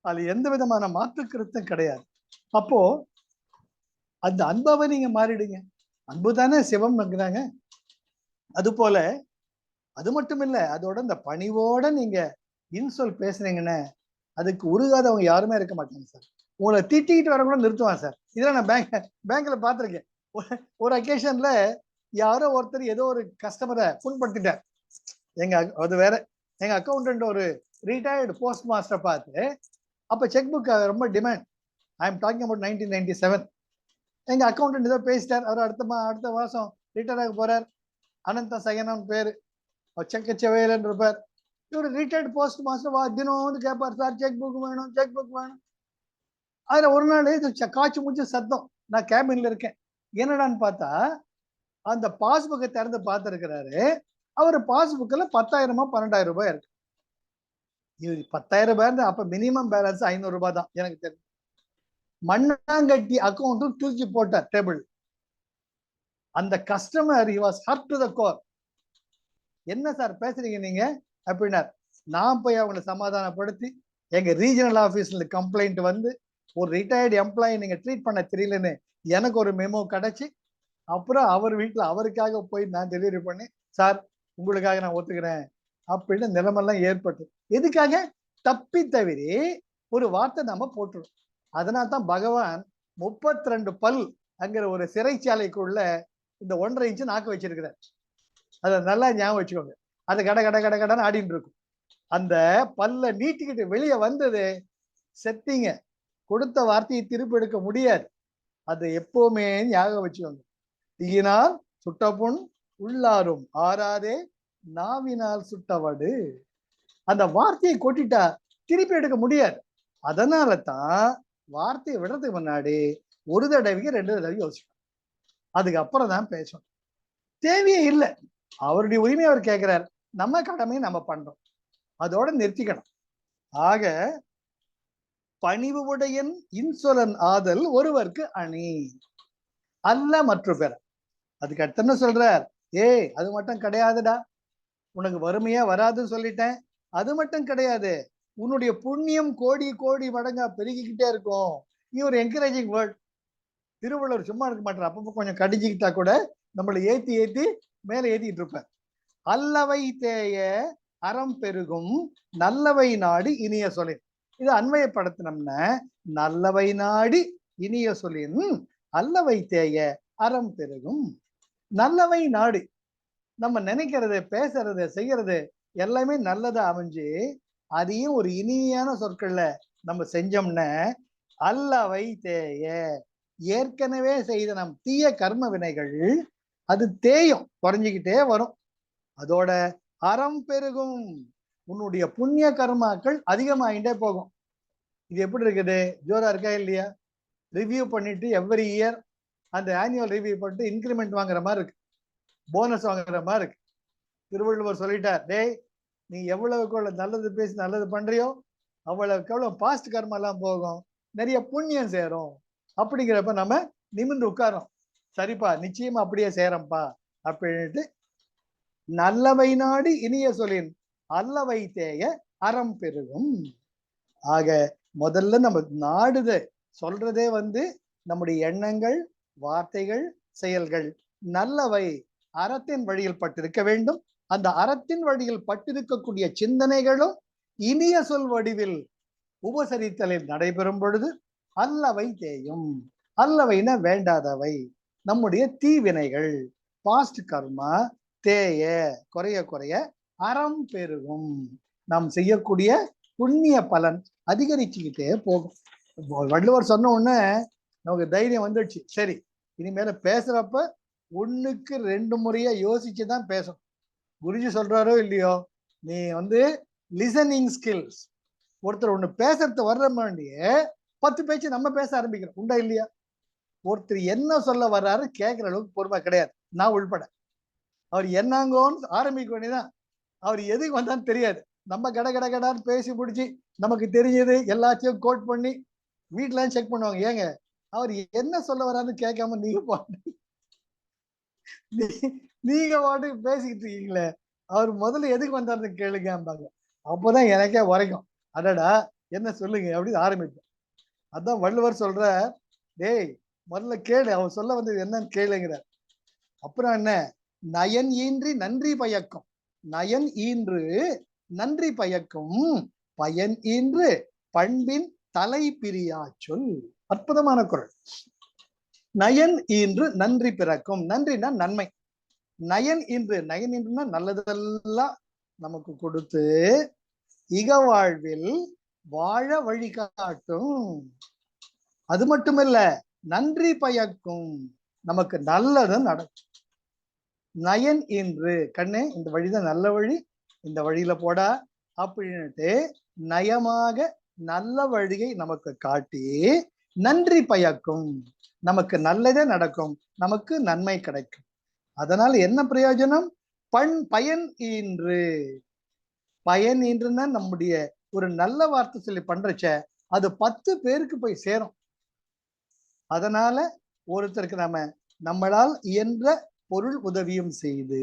அது எந்த விதமான மாற்று கருத்தும் கிடையாது. அப்போ அந்த அன்பாவை நீங்க மாறிடுங்க. அன்பு தானே சிவம் இருக்கிறாங்க. அது போல அது மட்டும் இல்ல, அதோட இந்த பணிவோட நீங்க இன்சொல் பேசுறீங்கன்னு அதுக்கு உருகாதவங்க யாருமே இருக்க மாட்டாங்க சார். உங்களை திட்டிக்கிட்டு வர கூட நிறுத்துவான் சார். இதெல்லாம் நான் பேங்க்ல பார்த்துருக்கேன். ஒரு அக்கேஷன்ல யாரோ ஒருத்தர் ஏதோ ஒரு கஸ்டமரை புண்படுத்திட்டார். அது வேற எங்க அக்கௌண்டன்ட் ஒரு ரிட்டையர்டு போஸ்ட் மாஸ்டர் பார்த்து, அப்ப செக் புக் ரொம்ப demand. I am talking about 1997. எங்க அக்கௌண்டன்ட் ஏதோ பேசிட்டார். அவர் அடுத்த மாசம் ரிட்டையர் ஆக போறார். அனந்த சயனன் பேரு, செக்கச்சவேலன் இருப்பார். இவர் ரிட்டையர்டு போஸ்ட் மாஸ்டர் தினம் வந்து கேட்பார், சார் செக் புக் வேணும், செக் புக் வேணும். அதுல ஒரு நாள் காய்ச்சி முடிச்ச சத்தம், நான் கேபின்ல இருக்கேன். என்னடான்னு பார்த்தா அந்த பாஸ்புக்கை திறந்து பார்த்துருக்கிறாரு. அவர் பாஸ்புக்ல 10,000 12,000 ரூபாய் இருக்கு. இவர் 10,000 ரூபாய், அப்ப மினிமம் பேலன்ஸ் 500 ரூபாய் தான் எனக்கு தெரியும். மண்ணாங்கட்டி அக்கௌண்ட்டும் தூக்கி போட்டார் டேபிள். அந்த customer he was hurt to the core. என்ன சார் பேசுறீங்க நீங்க அப்படின்னார். நான் போய் அவங்களை சமாதானப்படுத்தி எங்க ரீஜனல் ஆபீஸ்ல கம்ப்ளைண்ட் வந்து ஒரு ரிட்டையர்டு எம்ப்ளாயி நீங்க ட்ரீட் பண்ண தெரியலன்னு எனக்கு ஒரு மெமோ கிடைச்சி, அப்புறம் அவர் வீட்டுல அவருக்காக போய் நான் டெலிவரி பண்ணி, சார் உங்களுக்காக நான் ஒத்துக்கிறேன் அப்படின்னு நிலைமெல்லாம் ஏற்பட்டு. எதுக்காக? தப்பி தவிர ஒரு வார்த்தை நம்ம போட்டுரும். அதனால்தான் பகவான் 32 பல் அங்கிற ஒரு சிறைச்சாலைக்குள்ள இந்த 1.5 இன்ச்சு நாக்கு வச்சிருக்கிறார். அதை நல்லா ஞாபகம் வச்சுக்கோங்க. அது கட கட கட கடன்னு ஆடிட்டு இருக்கும். அந்த பல்ல நீட்டிக்கிட்டு வெளியே வந்தது செத்தீங்க. கொடுத்த வார்த்தையை திருப்பி எடுக்க முடியாது. அது எப்பவுமே ஞாபகம் வச்சுக்கோங்க. தீயினால் சுட்ட புண் உள்ளாரும் ஆறாதே நாவினால் சுட்டவடு. அந்த வார்த்தையை கொட்டிட்டா திருப்பி எடுக்க முடியாது. அதனால தான் வார்த்தையை விடுறதுக்கு முன்னாடி ஒரு தடவைக்கு 2 தடவை யோசிக்கணும். அதுக்கப்புறம் தான் பேசணும். தேவையே இல்லை. அவருடைய உரிமையை அவர் கேட்கிறார், நம்ம கடமையை நம்ம பண்றோம், அதோட நிறுத்திக்கணும். ஆக பணிவு உடையன் இன்சொலன் ஆதல் ஒருவருக்கு அணி அல்ல மற்ற பேர. அதுக்கு அடுத்து என்ன சொல்றார்? ஏய் அது மட்டும் கிடையாதுடா, உனக்கு வறுமையா வராதுன்னு சொல்லிட்டேன். அது மட்டும் கிடையாது, உன்னுடைய புண்ணியம் கோடி கோடி மடங்கா பெருகிக்கிட்டே இருக்கும். நீ ஒரு என்கரேஜிங் வேர்ட். திருவள்ளுவர் சும்மா இருக்க மாட்டார். அப்பப்போ கொஞ்சம் கடிஞ்சிக்கிட்டா கூட நம்மளை ஏத்தி ஏத்தி மேல ஏத்திட்டு இருப்பார். அல்லவை தேய அறம் பெருகும் நல்லவை நாடி இனிய சொல்லின். இது அன்வயப்படுத்தினோம்னா, நல்லவை நாடி இனிய சொல்லின் அல்லவை தேய அறம் பெருகும். நல்லவை நாடி நம்ம நினைக்கிறது, பேசுறது, செய்யறது எல்லாமே நல்லதா அமைஞ்சு அதையும் ஒரு இனிமையான சொற்கள்ல நம்ம செஞ்சோம்னா, அல்லவை தேய ஏற்கனவே செய்த நம் தீய கர்ம வினைகள் அது தேயும், குறைஞ்சிக்கிட்டே வரும். அதோட அறம் பெருகும், உன்னுடைய புண்ணிய கர்மாக்கள் அதிகமாகிட்டே போகும். இது எப்படி இருக்குது? ஜோரா இருக்கா இல்லையா? ரிவ்யூ பண்ணிட்டு எவ்ரி இயர் அந்த ஆனுவல் ரிவ்யூ பண்ணிட்டு இன்க்ரிமெண்ட் வாங்குற மாதிரி இருக்கு, போனஸ் வாங்குற மாதிரி இருக்கு. திருவள்ளுவர் சொல்லிட்டார், டேய் நீ எவ்வளவுக்கு நல்லது பேசி நல்லது பண்றியோ அவ்வளவுக்கு எவ்வளவு பாஸ்ட் கர்மா எல்லாம் போகும், நிறைய புண்ணியம் சேரும். அப்படிங்கிறப்ப நம்ம நிமிர்ந்து உட்காரோம், சரிப்பா நிச்சயமா அப்படியே சேரம்பா அப்படின்ட்டு. நல்லவை நாடி இனிய சொல்லின் அல்லவை தேய அறம் பெருகும். ஆக முதல்ல நம்ம நாடுத சொல்றதே வந்து நம்முடைய எண்ணங்கள், வார்த்தைகள், செயல்கள் நல்லவை அறத்தின் வழியில் பட்டிருக்க வேண்டும். அந்த அறத்தின் வழியில் பட்டிருக்கக்கூடிய சிந்தனைகளும் இனிய சொல் வடிவில் உபசரித்தலில் நடைபெறும் பொழுது அல்லவை தேயும். அல்லவைனா வேண்டாதவை, நம்முடைய தீவினைகள், பாஸ்ட் கர்மா தேய குறைய குறைய அறம் பெருகும். நாம் செய்யக்கூடிய புண்ணிய பலன் அதிகரிச்சுக்கிட்டே போகும். வள்ளுவர் சொன்ன உடனே நமக்கு தைரியம் வந்துடுச்சு. சரி, இனிமேல பேசுறப்ப 1க்கு 2 முறையா யோசிச்சுதான் பேசணும். குருஜி சொல்றாரோ இல்லையோ, நீ வந்து லிசனிங் ஸ்கில்ஸ், ஒருத்தர் ஒண்ணு பேசுறது வர்ற வேண்டிய 10 பேச்சு நம்ம பேச ஆரம்பிக்கிறோம், உண்டா இல்லையா? ஒருத்தர் என்ன சொல்ல வர்றாரு கேட்கிற அளவுக்கு பொறுமை கிடையாது, நான் உள்பட. அவர் என்னங்கோன்னு ஆரம்பிக்க வேண்டியதான். அவர் எதுக்கு வந்தான்னு தெரியாது. நம்ம கட கட கடான்னு பேசி முடிச்சு நமக்கு தெரிஞ்சது எல்லாத்தையும் கோட் பண்ணி வீட்டுல செக் பண்ணுவாங்க. ஏங்க அவர் என்ன சொல்ல வர்றாருன்னு கேட்காம நீங்க நீங்க பாட்டுக்கு பேசிக்கிட்டு இருக்கீங்களே, அவர் முதல்ல எதுக்கு வந்தாருன்னு கேளுங்கம்பாங்க. அப்பதான் எனக்கே உரைக்கும், அடடா என்ன சொல்லுங்க அப்படின்னு ஆரம்பிப்பேன். அதான் வள்ளுவர் சொல்ற, டேய் முதல்ல கேளு, அவர் சொல்ல வந்தது என்னன்னு கேளுங்கிறார். அப்புறம் என்ன? நயன் ஈன்றி நன்றி பயக்கும், நயன் ஈன்று நன்றி பயக்கும், பயன் ஈன்று பண்பின் தலை பிரியா சொல். அற்புதமான குறள். நயன் ஈன்று நன்றி பிறக்கும். நன்றினா நன்மை. நயன் இன்று, நயன் இன்றுனா நல்லதெல்லாம் நமக்கு கொடுத்து இக வாழ்வில் வாழ வழிகாட்டும். அது மட்டுமல்ல, நன்றி பயக்கும், நமக்கு நல்லது நடக்கும். நயன் இன்று, கண்ணே இந்த வழிதான் நல்ல வழி, இந்த வழியில போடா அப்படின்ட்டு நயமாக நல்ல வழியை நமக்கு காட்டி நன்றி பயக்கும், நமக்கு நல்லதே நடக்கும், நமக்கு நன்மை கிடைக்கும். அதனால என்ன பிரயோஜனம்? பயன் ஈன்று. பயன் ஈன்றுன்னா நம்முடைய ஒரு நல்ல வார்த்தை சொல்லி பண்றச்ச அது 10 பேருக்கு போய் சேரும். அதனால ஒருத்தருக்கு நம்மளால் இயன்ற பொருள் உதவியும் செய்து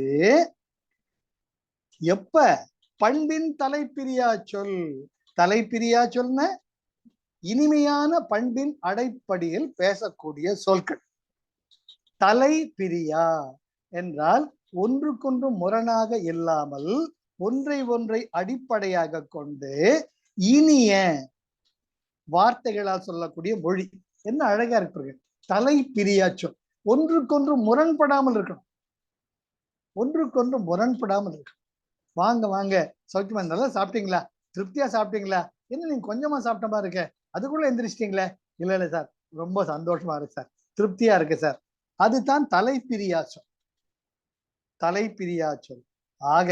எப்ப பண்பின் தலைப்பிரியா சொல், தலைப்பிரியா சொல்ன இனிமையான பண்பின் அடைப்படியில் பேசக்கூடிய சொற்கள். தலை பிரியா என்றால் ஒன்றுக்கொன்று முரணாக இல்லாமல் ஒன்றை ஒன்றை அடிப்படையாக கொண்டு இனிய வார்த்தைகளால் சொல்லக்கூடிய மொழி. என்ன அழகா இருக்கு. தலை பிரியா சொல், ஒன்றுக்கொன்று முரண்படாமல் இருக்கணும், ஒன்றுக்கொன்று முரண்படாமல் இருக்கணும். வாங்க வாங்க, சௌக்கியமா, நல்லா சாப்பிட்டீங்களா, திருப்தியா சாப்பிட்டீங்களா, என்ன நீங்க கொஞ்சமா சாப்பிட்ட மாதிரி இருக்க, அதுக்குள்ள எந்திரிச்சிட்டீங்களே, இல்ல இல்ல சார் ரொம்ப சந்தோஷமா இருக்கு சார், திருப்தியா இருக்கு சார். அதுதான் தலைப்பிரியா சொல், தலைப்பிரியா சொல். ஆக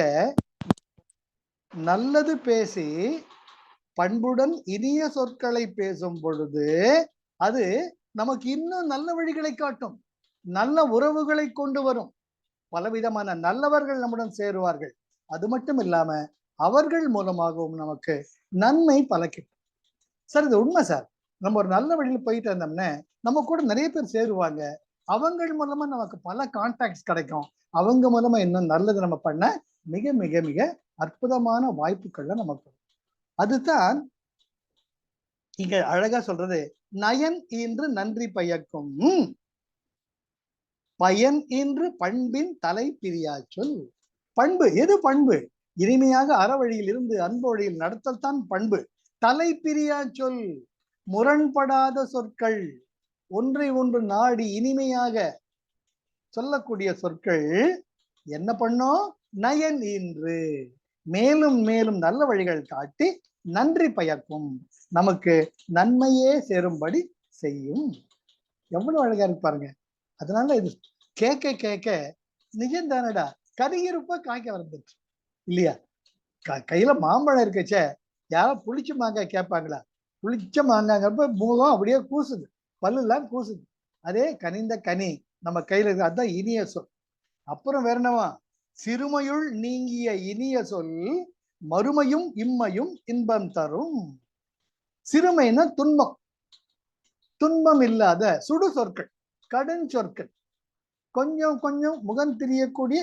நல்லது பேசி பண்புடன் இனிய சொற்களை பேசும் பொழுது அது நமக்கு இன்னும் நல்ல வழிகளை காட்டும், நல்ல உறவுகளை கொண்டு வரும், பலவிதமான நல்லவர்கள் நம்முடன் சேருவார்கள். அது மட்டும் இல்லாம அவர்கள் மூலமாகவும் நமக்கு நன்மை பல கிட்டும். சார் இது உண்மை சார், நம்ம ஒரு நல்ல வழியில போயிட்டு இருந்தோம்னா நம்ம கூட நிறைய பேர் சேருவாங்க, அவங்க மூலமா நமக்கு பல கான்டாக்ட்ஸ் கிடைக்கும், அவங்க மூலமா இன்னும் நல்லது நம்ம பண்ண மிக மிக மிக அற்புதமான வாய்ப்புகள்ல நமக்கு. அதுதான் இங்க அழகா சொல்றது, நயன் என்று நன்றி பயக்கும், பயன் என்று பண்பின் தலை பிரியா சொல். பண்பு எது? பண்பு இனிமையாக அறவழியில் இருந்து அன்பு வழியில் நடத்தல் தான் பண்பு. தலை பிரியா சொல், முரண்படாத சொற்கள், ஒன்றை ஒன்று நாடி இனிமையாக சொல்லக்கூடிய சொற்கள் என்ன பண்ணும்? நயன் என்று மேலும் மேலும் நல்ல வழிகள் காட்டி நன்றி பயக்கும், நமக்கு நன்மையே சேரும்படி செய்யும். எவ்வளவு அழகா இருக்கு பாருங்க. அதனால இது கேட்க கேட்க நிஜம்தானடா, கரியிருப்ப காய்க்க வந்துச்சு இல்லையா? கையில மாம்பழம் இருக்கச்சே யாரும் புளிச்ச மாங்காய் கேட்பாங்களா? புளிச்ச மாங்காங்கிறப்ப முகம் அப்படியே கூசுது, பல்லுலாம் கூசுது. அதே கனிந்த கனி நம்ம கையில இருக்கு, அதுதான் இனிய சொல். அப்புறம் வேற என்னவா? சிறுமையுள் நீங்கிய இனிய சொல் மறுமையும் இம்மையும் இன்பம் தரும். சிறுமைன்னா துன்பம், துன்பம் இல்லாத சுடு சொற்கள், கடும் சொற்கள், கொஞ்சம் கொஞ்சம் முகம் தெரியக்கூடிய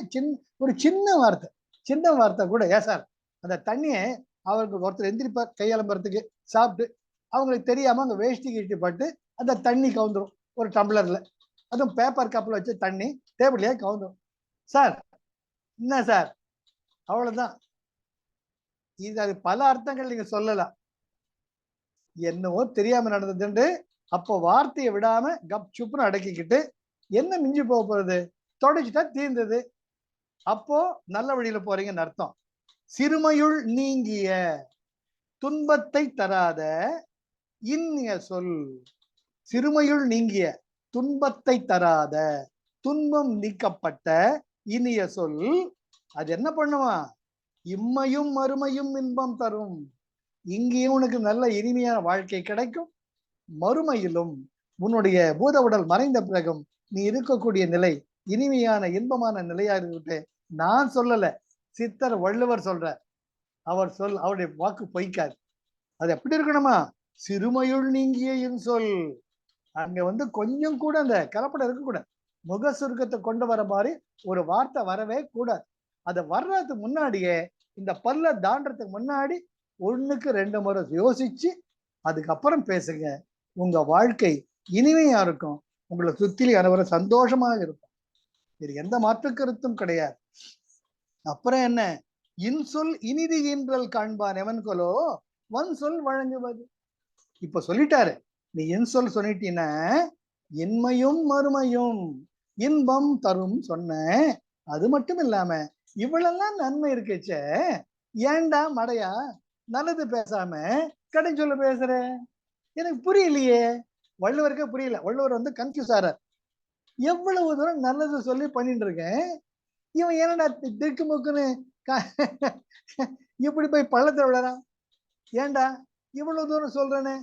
ஒரு சின்ன வார்த்தை, சின்ன வார்த்தை கூட. ஏன் சார் அந்த தண்ணியை அவருக்கு ஒருத்தர் எந்திரிப்பார் கையலம்புறதுக்கு சாப்பிட்டு, அவங்களுக்கு தெரியாம அங்க வேஷ்டி கீட்டி பட்டு அந்த தண்ணி கவுந்துரும் ஒரு டம்ளர்ல, அதுவும் பேப்பர் கப்பில் வச்சு தண்ணி டேபிள்லயே கவுந்துரும். சார் என்ன சார், அவ்வளவுதான். இது அது பல அர்த்தங்கள் நீங்க சொல்லலாம். என்னவோ தெரியாம நடந்ததுண்டு அப்போ வார்த்தையை விடாம கப் சுப்புன்னு அடக்கிக்கிட்டு என்ன மிஞ்சி போக போறது, தொடச்சிட்டா தீர்ந்தது, அப்போ நல்ல வழியில போறீங்கன்னு அர்த்தம். சிறுமையுள் நீங்கிய துன்பத்தை தராத இனிய சொல், சிறுமையுள் நீங்கிய துன்பத்தை தராத துன்பம் நீக்கப்பட்ட இனிய சொல், அது என்ன பண்ணுவா? இம்மையும் மறுமையும் இன்பம் தரும். இங்கேயும் உனக்கு நல்ல இனிமையான வாழ்க்கை கிடைக்கும், மறுமையிலும் உன்னுடைய பூத உடல் மறைந்த பிறகும் நீ இருக்கக்கூடிய நிலை இனிமையான இன்பமான நிலையா இருக்கு. நான் சொல்லல, சித்தர் வள்ளுவர் சொல்ற. அவர் அவருடைய வாக்கு பொய்க்காது. அது எப்படி இருக்கணுமா? சிறுமையுள் நீங்கிய சொல். அங்க கொஞ்சம் கூட அந்த கலப்படம் இருக்கக்கூடாது, முக சுருக்கத்தை கொண்டு வர மாதிரி ஒரு வார்த்தை வரவே கூடாது. அதை வர்றதுக்கு முன்னாடியே இந்த பல்ல தாண்டறதுக்கு முன்னாடி 1க்கு 2 முறை யோசிச்சு அதுக்கப்புறம் பேசுங்க. உங்க வாழ்க்கை இனிமையா இருக்கும், உங்களை சுத்திலே அனைவரும் சந்தோஷமாக இருக்கும். இது எந்த மாற்று கருத்தும் கிடையாது. அப்புறம் என்ன? இன்சொல் இனிது ஈன்றல் காண்பான் எவன் கொலோ வன் சொல் வழங்குவது. இப்ப சொல்லிட்டாரு, நீ இன்சொல் சொல்லிட்டீன்னா இன்மையும் மறுமையும் இன்பம் தரும் சொன்ன. அது மட்டும் இல்லாம இவ்வளெல்லாம் நன்மை இருக்குச்ச, ஏண்டா மடையா நல்லது பேசாம கடன் சொல்ல பேசுற? எனக்கு புரியலையே. வள்ளுவருக்கே புரியல. வள்ளுவர் கன்ஃபியூஸ் ஆறார். எவ்வளவு தூரம் நல்லது சொல்லி பண்ணிட்டு இருக்கேன், இவன் ஏன்னா திக்கு முக்குன்னு இப்படி போய் பள்ளத்தை விடறான்? ஏண்டா இவ்வளவு தூரம் சொல்றேன்னு,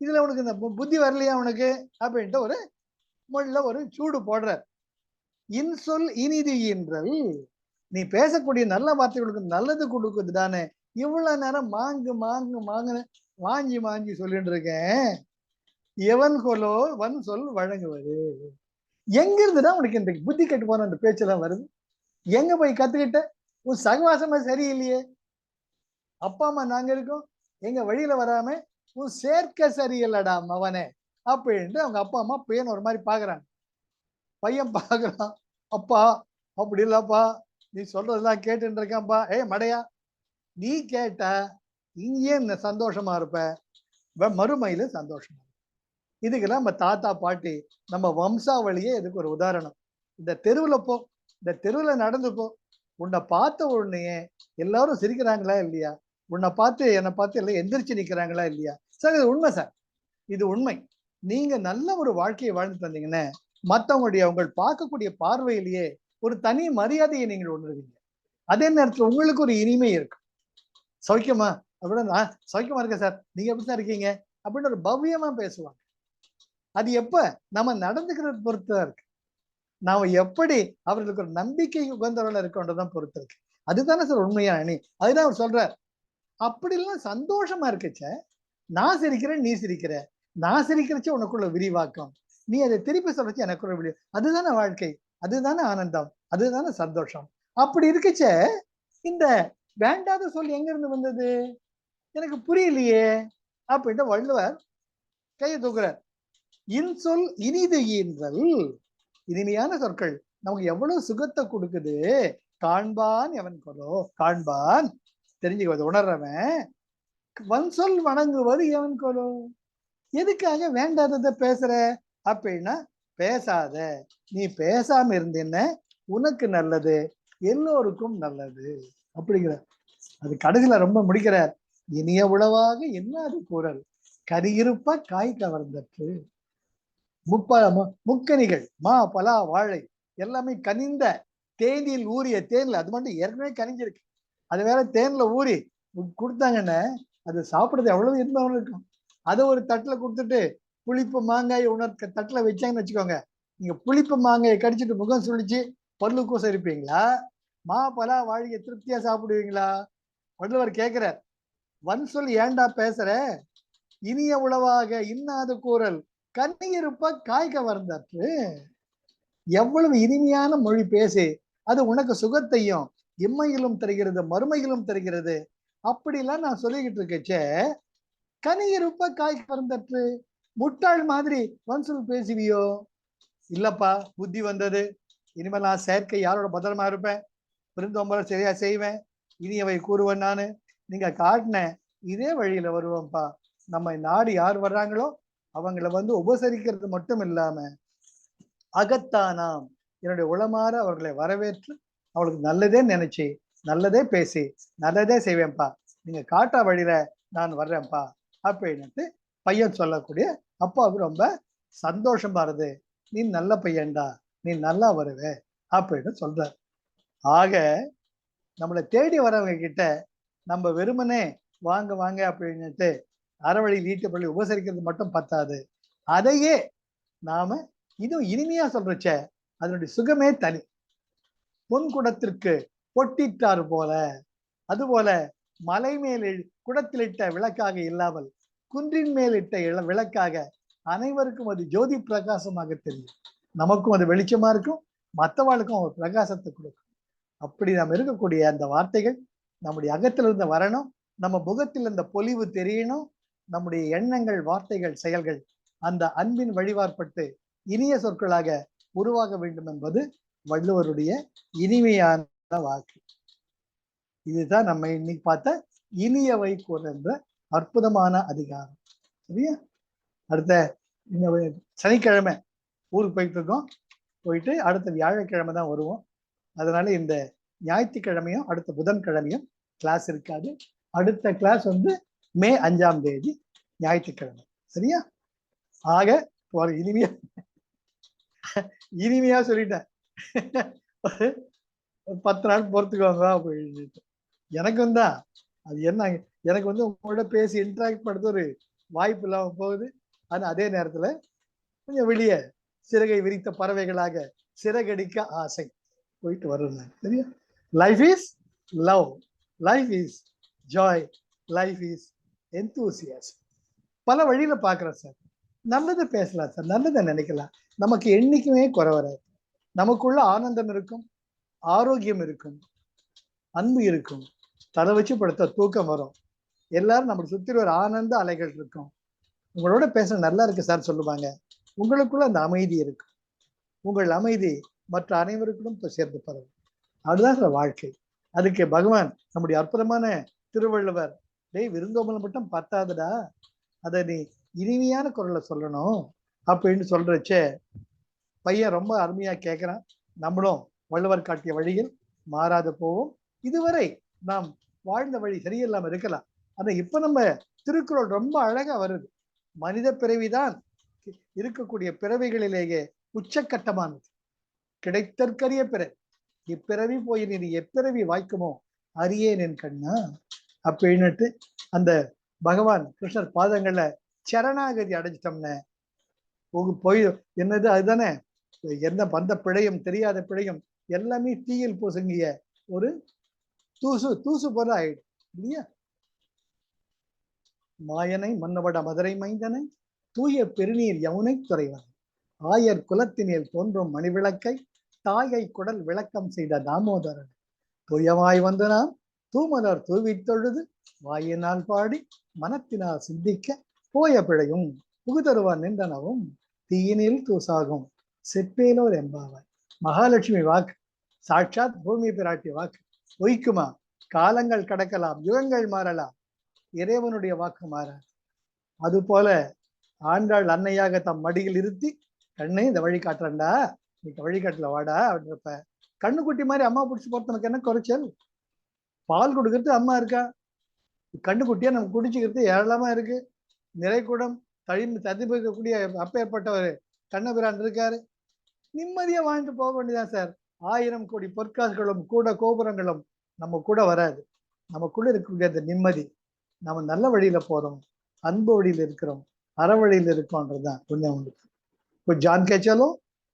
இதுல உனக்கு இந்த புத்தி வரலையா உனக்கு அப்படின்ட்டு ஒரு முள்ள ஒரு சூடு போடுறார். இன்சொல் இனிது ஈன்றல், நீ பேசக்கூடிய நல்ல வார்த்தைகளுக்கு நல்லது கொடுக்குது தானே. இவ்வளவு நேரம் மாங்கு மாங்கு மாங்குன்னு வாஞ்சி மாஞ்சி சொல்லிட்டு இருக்கேன், எவன் கொலோ வன் சொல் வழங்குவது. எங்க இருந்துதான் உனக்கு இந்த புத்தி கட்டு போன அந்த பேச்செல்லாம் வருது? எங்க போய் கத்துக்கிட்ட? உன் சகவாசமா சரியில்லையே, அப்பா அம்மா நாங்க இருக்கோம், எங்க வழியில வராம உன் சேர்க்க சரியில்லடா மவனே அப்படின்ட்டு அவங்க அப்பா அம்மா பையன் ஒரு மாதிரி பாக்குறாங்க. பையன் பாக்குறான், அப்பா அப்படி இல்லப்பா, நீ சொல்றதெல்லாம் கேட்டுட்டு இருக்கான்ப்பா. மடையா, நீ கேட்டா இங்கே சந்தோஷமா இருப்ப, மறுமையில சந்தோஷமா. இதுக்கெல்லாம் நம்ம தாத்தா பாட்டி நம்ம வம்சாவளியே இதுக்கு ஒரு உதாரணம். இந்த தெருவுல போ, இந்த தெருவுல நடந்து போ, உன்னை பார்த்த உடனே எல்லாரும் சிரிக்கிறாங்களா இல்லையா, உன்னை பார்த்து என்னை பார்த்து எல்லாம் எந்திரிச்சு நிக்கிறாங்களா இல்லையா? சார் இது உண்மை சார், இது உண்மை. நீங்க நல்ல ஒரு வாழ்க்கையை வாழ்ந்து தந்தீங்கன்னா மற்றவங்களுடைய உங்கள் பார்க்கக்கூடிய பார்வையிலேயே ஒரு தனி மரியாதையை நீங்கள் உணர்வீங்க. அதே நேரத்தில் உங்களுக்கு ஒரு இனிமை இருக்கு. சௌக்கியமா அப்படின்னா, சௌக்கியமா இருக்க சார், நீங்க எப்படி தான் இருக்கீங்க அப்படின்னு ஒரு பவ்யமா பேசுவாங்க. அது எப்ப நம்ம நடந்துக்கிறது பொறுத்துதான் இருக்கு. நாம எப்படி அவர்களுக்கு ஒரு நம்பிக்கை உகந்தவர்கள் இருக்கன்றதான் பொறுத்து இருக்கு. அதுதானே சார் உண்மையா அணி. அதுதான் அவர் சொல்றார். அப்படிலாம் சந்தோஷமா இருக்குச்ச, நான் சிரிக்கிறேன், நீ சிரிக்கிற, நான் சிரிக்கிறச்ச உனக்குள்ள விரிவாக்கம், நீ அதை திருப்பி சொல்றச்சு எனக்குள்ள விரிவு, அதுதானே வாழ்க்கை, அதுதானே ஆனந்தம், அதுதானே சந்தோஷம். அப்படி இருக்குச்ச இந்த வேண்டாத சொல் எங்க இருந்து வந்தது எனக்கு புரியலையே அப்படின்ட்டு வள்ளுவர் கையை தூக்குறார். இன்சொல் இனிது ஈன்றல், இனிமையான சொற்கள் நமக்கு எவ்வளவு சுகத்தை கொடுக்குது. காண்பான் எவன் கொலோ, காண்பான் தெரிஞ்சுக்குவது உணர்றவன், வன்சொல் வணங்குவது எவன் கொலோ. எதுக்காக வேண்டாததை பேசுற அப்படின்னா, பேசாத, நீ பேசாம இருந்தீன்னா உனக்கு நல்லது, எல்லோருக்கும் நல்லது அப்படிங்கிற. அது கடைசியில ரொம்ப முடிக்கிறார். இனிய உளவாக என்னாது கூறல், கரியிருப்ப காய் கவர்ந்தற்று. முக்கணிகள் மா பலா வாழை எல்லாமே கனிந்த தேனில் ஊறிய, தேன்ல அது மட்டும் ஏற்கனவே கனிஞ்சிருக்கு, அது வேற தேன்ல ஊறி கொடுத்தாங்கன்னா அது சாப்பிடுறது எவ்வளவு இன்பம் இருக்கும். அதை ஒரு தட்டுல கொடுத்துட்டு புளிப்பு மாங்காய் உணர்க்க தட்டுல வச்சாங்கன்னு வச்சுக்கோங்க, நீங்க புளிப்பு மாங்காயை கடிச்சிட்டு முகம் சுழிச்சு பல்லு கூச இருப்பீங்களா, மா பலா வாழையை திருப்தியா சாப்பிடுவீங்களா? வள்ளுவர் கேட்கிறார், வன் சொல் ஏண்டா பேசுற, இனிய உளவாக இன்னாது கூறல், கண்ணியிருப்ப காய் கவர்ந்தற்று. எவ்வளவு இனிமையான மொழி பேசி அது உனக்கு சுகத்தையும் இம்மையிலும் தருகிறது, மறுமையிலும் தருகிறது. அப்படிலாம் நான் சொல்லிக்கிட்டு இருக்கச்சே, கனியிருப்ப காய் கவர்ந்தற்று. முட்டாள் மாதிரி வன்சொல் பேசுவியோ? இல்லப்பா, புத்தி வந்தது, இனிமேல் நான் செயற்கை யாரோட பத்திரமா இருப்பேன், விருந்தோம்பலை சரியா செய்வேன், இனியவை கூறுவேன், நானு நீங்க காட்டின இதே வழியில வருவோம்ப்பா. நம்ம நாடு யார் வர்றாங்களோ அவங்கள உபசரிக்கிறது மட்டும் இல்லாம அகத்தானாம் என்னுடைய உளமாற அவர்களை வரவேற்று அவளுக்கு நல்லதே நினைச்சு நல்லதே பேசி நல்லதே செய்வேன்ப்பா, நீங்க காட்டா வழியில நான் வர்றேன்ப்பா அப்படின்னுட்டு பையன் சொல்லக்கூடிய அப்பாவுக்கு ரொம்ப சந்தோஷமா இருது. நீ நல்ல பையன்டா, நீ நல்லா வருவே அப்படின்னு சொல்ற. ஆக நம்மளை தேடி வரவங்க கிட்ட நம்ம வெறுமனே வாங்க வாங்க அப்படின்னுட்டு அறவழி நீட்டப்பள்ளி உபசரிக்கிறது மட்டும் பத்தாது, அதையே நாம இதுவும் இனிமையா சொல்றச்ச அதனுடைய சுகமே தனி. பொன்குடத்திற்கு பொட்டிட்டார் போல, அதுபோல மலை மேல் குடத்திலிட்ட விளக்காக இல்லாமல் குன்றின் மேல் இட்ட விளக்காக அனைவருக்கும் அது ஜோதி பிரகாசமாக தெரியும். நமக்கும் அது வெளிச்சமா இருக்கும், மற்றவாளுக்கும் ஒரு பிரகாசத்தை கொடுக்கும். அப்படி நாம் இருக்கக்கூடிய அந்த வார்த்தைகள் நம்முடைய அகத்திலிருந்து வரணும், நம்ம முகத்தில் இந்த பொலிவு தெரியணும், நம்முடைய எண்ணங்கள், வார்த்தைகள், செயல்கள் அந்த அன்பின் வழிபார்ப்பட்டு இனிய சொற்களாக உருவாக வேண்டும் என்பது வள்ளுவருடைய இனிமையான வாக்கு. இதுதான் நம்ம இன்னைக்கு பார்த்த இனியவை கூற என்ற அற்புதமான அதிகாரம். சரியா? அடுத்த சனிக்கிழமை ஊருக்கு போயிட்டு இருக்கோம், போயிட்டு அடுத்த வியாழக்கிழமை தான் வருவோம். அதனால இந்த ஞாயிற்றுக்கிழமையும் அடுத்த புதன்கிழமையும் கிளாஸ் இருக்காது. அடுத்த கிளாஸ் மே 5ஆம் தேதி ஞாயிற்றுக்கிழமை. சரியா? ஆக இனிமையா இனிமையா சொல்லிட்டேன், 10 நாள் பொறுத்துக்கோங்க அப்படின்னு. எனக்கும் தான் அது என்ன, எனக்கு உங்களோட பேசி இன்ட்ராக்ட் பண்றது ஒரு வாய்ப்பு இல்லாம போகுது. ஆனா அதே நேரத்துல கொஞ்சம் வெளியே சிறகை விரித்த பறவைகளாக சிறகடிக்க ஆசை, போயிட்டு வருவேன். சரியா? Life is love, life is Joy, life is enthusiasm. பல வழியில பாக்குறேன் சார், நல்லதை பேசலாம் சார், நல்லதை நினைக்கலாம், நமக்கு என்னைக்குமே குறை வராது, நமக்குள்ள ஆனந்தம் இருக்கும், ஆரோக்கியம் இருக்கும், அன்பு இருக்கும், தலை வச்சு படுத்த தூக்கம் வரும், எல்லாரும் நம்மளை சுற்றி ஒரு ஆனந்த அலைகள் இருக்கும். உங்களோட பேச நல்லா இருக்கு சார் சொல்லுவாங்க. உங்களுக்குள்ள அந்த அமைதி இருக்கு. உங்கள் அமைதி மற்ற அனைவருக்கும் சேர்ந்து பரவும். அதுதான் சார் வாழ்க்கை. அதுக்கு பகவான் நம்முடைய அற்புதமான திருவள்ளுவர், டேய் விருந்தோம்பல் மட்டும் பத்தாதுடா, அதை நீ இனிமையான குரல்ல சொல்லணும் அப்படின்னு சொல்றச்சே பையன் ரொம்ப அருமையா கேட்கிறான். நம்மளும் வள்ளுவர் காட்டிய வழியில் மாறாத போவோம். இதுவரை நாம் வாழ்ந்த வழி சரியில்லாம இருக்கலாம். ஆனா இப்ப நம்ம திருக்குறள் ரொம்ப அழகா வருது. மனித பிறவிதான் இருக்கக்கூடிய பிறவிகளிலேயே உச்சக்கட்டமானது, கிடைத்தற்கரிய பிறவி. இப்பிறவி போய் நீ எப்பிறவி வாய்க்குமோ அறியேன் என் கண்ணா அப்படின்னுட்டு அந்த பகவான் கிருஷ்ணர் பாதங்கள்ல சரணாகதி அடைஞ்சிட்டோம்னு போய் என்னது அதுதானே, என்ன வந்த பிழையும் தெரியாத பிழையும் எல்லாமே தீயில் பொசுங்கிய ஒரு தூசு போல ஆயிடும் இல்லையா. மாயனை மன்னவட மதுரை மைந்தனை தூய பெருநீர் யமுனை துறைவன் ஆயர் குலத்தினில் தோன்றும் மணிவிளக்கை தாயை குடல் விளக்கம் செய்த தாமோதரன் தூயமாய் வந்து நாம் தூமலர் தூவித் தொழுது வாயினால் பாடி மனத்தினால் சிந்திக்க போய பிழையும் புகுதருவான் நின்றனவும் தீயினில் தூசாகும் செப்பேலோர் எம்பாவாய். மகாலட்சுமி வாக்கு, சாட்சாத் பூமி பிராட்டி வாக்கு பொய்க்குமா? காலங்கள் கடக்கலாம், யுகங்கள் மாறலாம், இறைவனுடைய வாக்கு மாறாது. அது போல ஆண்டாள் அன்னையாக தம் மடியில் இருத்தி, கண்ணே இந்த வழி காட்டுறண்டா, நீ வழிகாட்டல வாடா அப்படின்றப்ப கண்ணுக்குட்டி மாதிரி அம்மா பிடிச்சி போறதுக்கு என்ன குறைச்சல்? பால் கொடுக்கறது அம்மா இருக்கா, கண்ணுக்குட்டியா நம்ம குடிச்சுக்கிறது ஏராளமா இருக்கு. நிறைகுடம் ததிப்பிக்கக்கூடிய அப்பேற்பட்டவர் கண்ணபிரான் இருக்காரு. நிம்மதியா வாழ்ந்து போக வேண்டியதான் சார். 1000 கோடி பொற்காசுகளும் கூட கோபுரங்களும் நம்ம கூட வராது. நமக்குள்ள இருக்கக்கூடிய அந்த நிம்மதி, நம்ம நல்ல வழியில போறோம், அன்பு வழியில இருக்கிறோம், அற வழியில இருக்கோன்றதுதான் புண்ணியம் உண்டு. कुछ जान के चलो,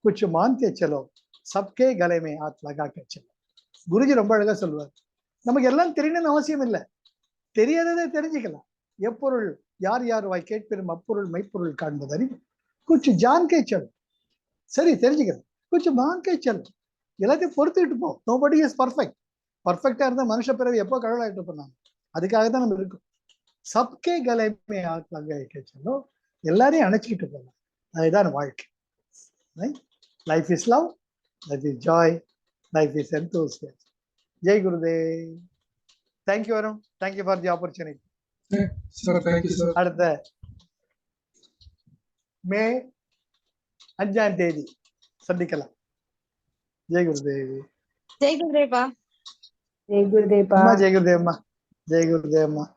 कुछ मान के चलो, सबके गले में हाथ लगा के चलो. குருஜி ரொம்ப அழகா சொல்லுவார். நமக்கு எல்லாம் தெரியணும்னு அவசியம் இல்லை, தெரியாததை தெரிஞ்சுக்கலாம். எப்பொருள் யார் யார் வாய் கேட்பெறும் அப்பொருள் மெய்ப்பொருள் காண்பது அறிவு. குச்சு ஜான்கே செல், சரி தெரிஞ்சுக்கிறேன், குச்சு மான்கே செல், எல்லாத்தையும் பொறுத்துக்கிட்டு போ. Nobody is perfect. பர்ஃபெக்டா இருந்தா மனுஷ பிறவி எப்போ கடவுளாயிட்டு போனாங்க. அதுக்காக தான் நம்ம இருக்கோம். சப்கே கலைமே ஆட்லாங்க செல்லோ, எல்லாரையும் அணைச்சிக்கிட்டு போகலாம். அதுதான் வாழ்க்கை. Life is love, life is Joy, life is enthusiasm. Jai Gurudev. Thank you Varun, thank you for the opportunity. அடுத்த மே 5ஆம் தேதி சந்திக்கலாம். ஜெய் குருதேவ். ஜெய் குருதேவா. ஜெய் குருதேவா. ஜெய் குருதேவம்மா. ஜெய் குருதேவம்மா.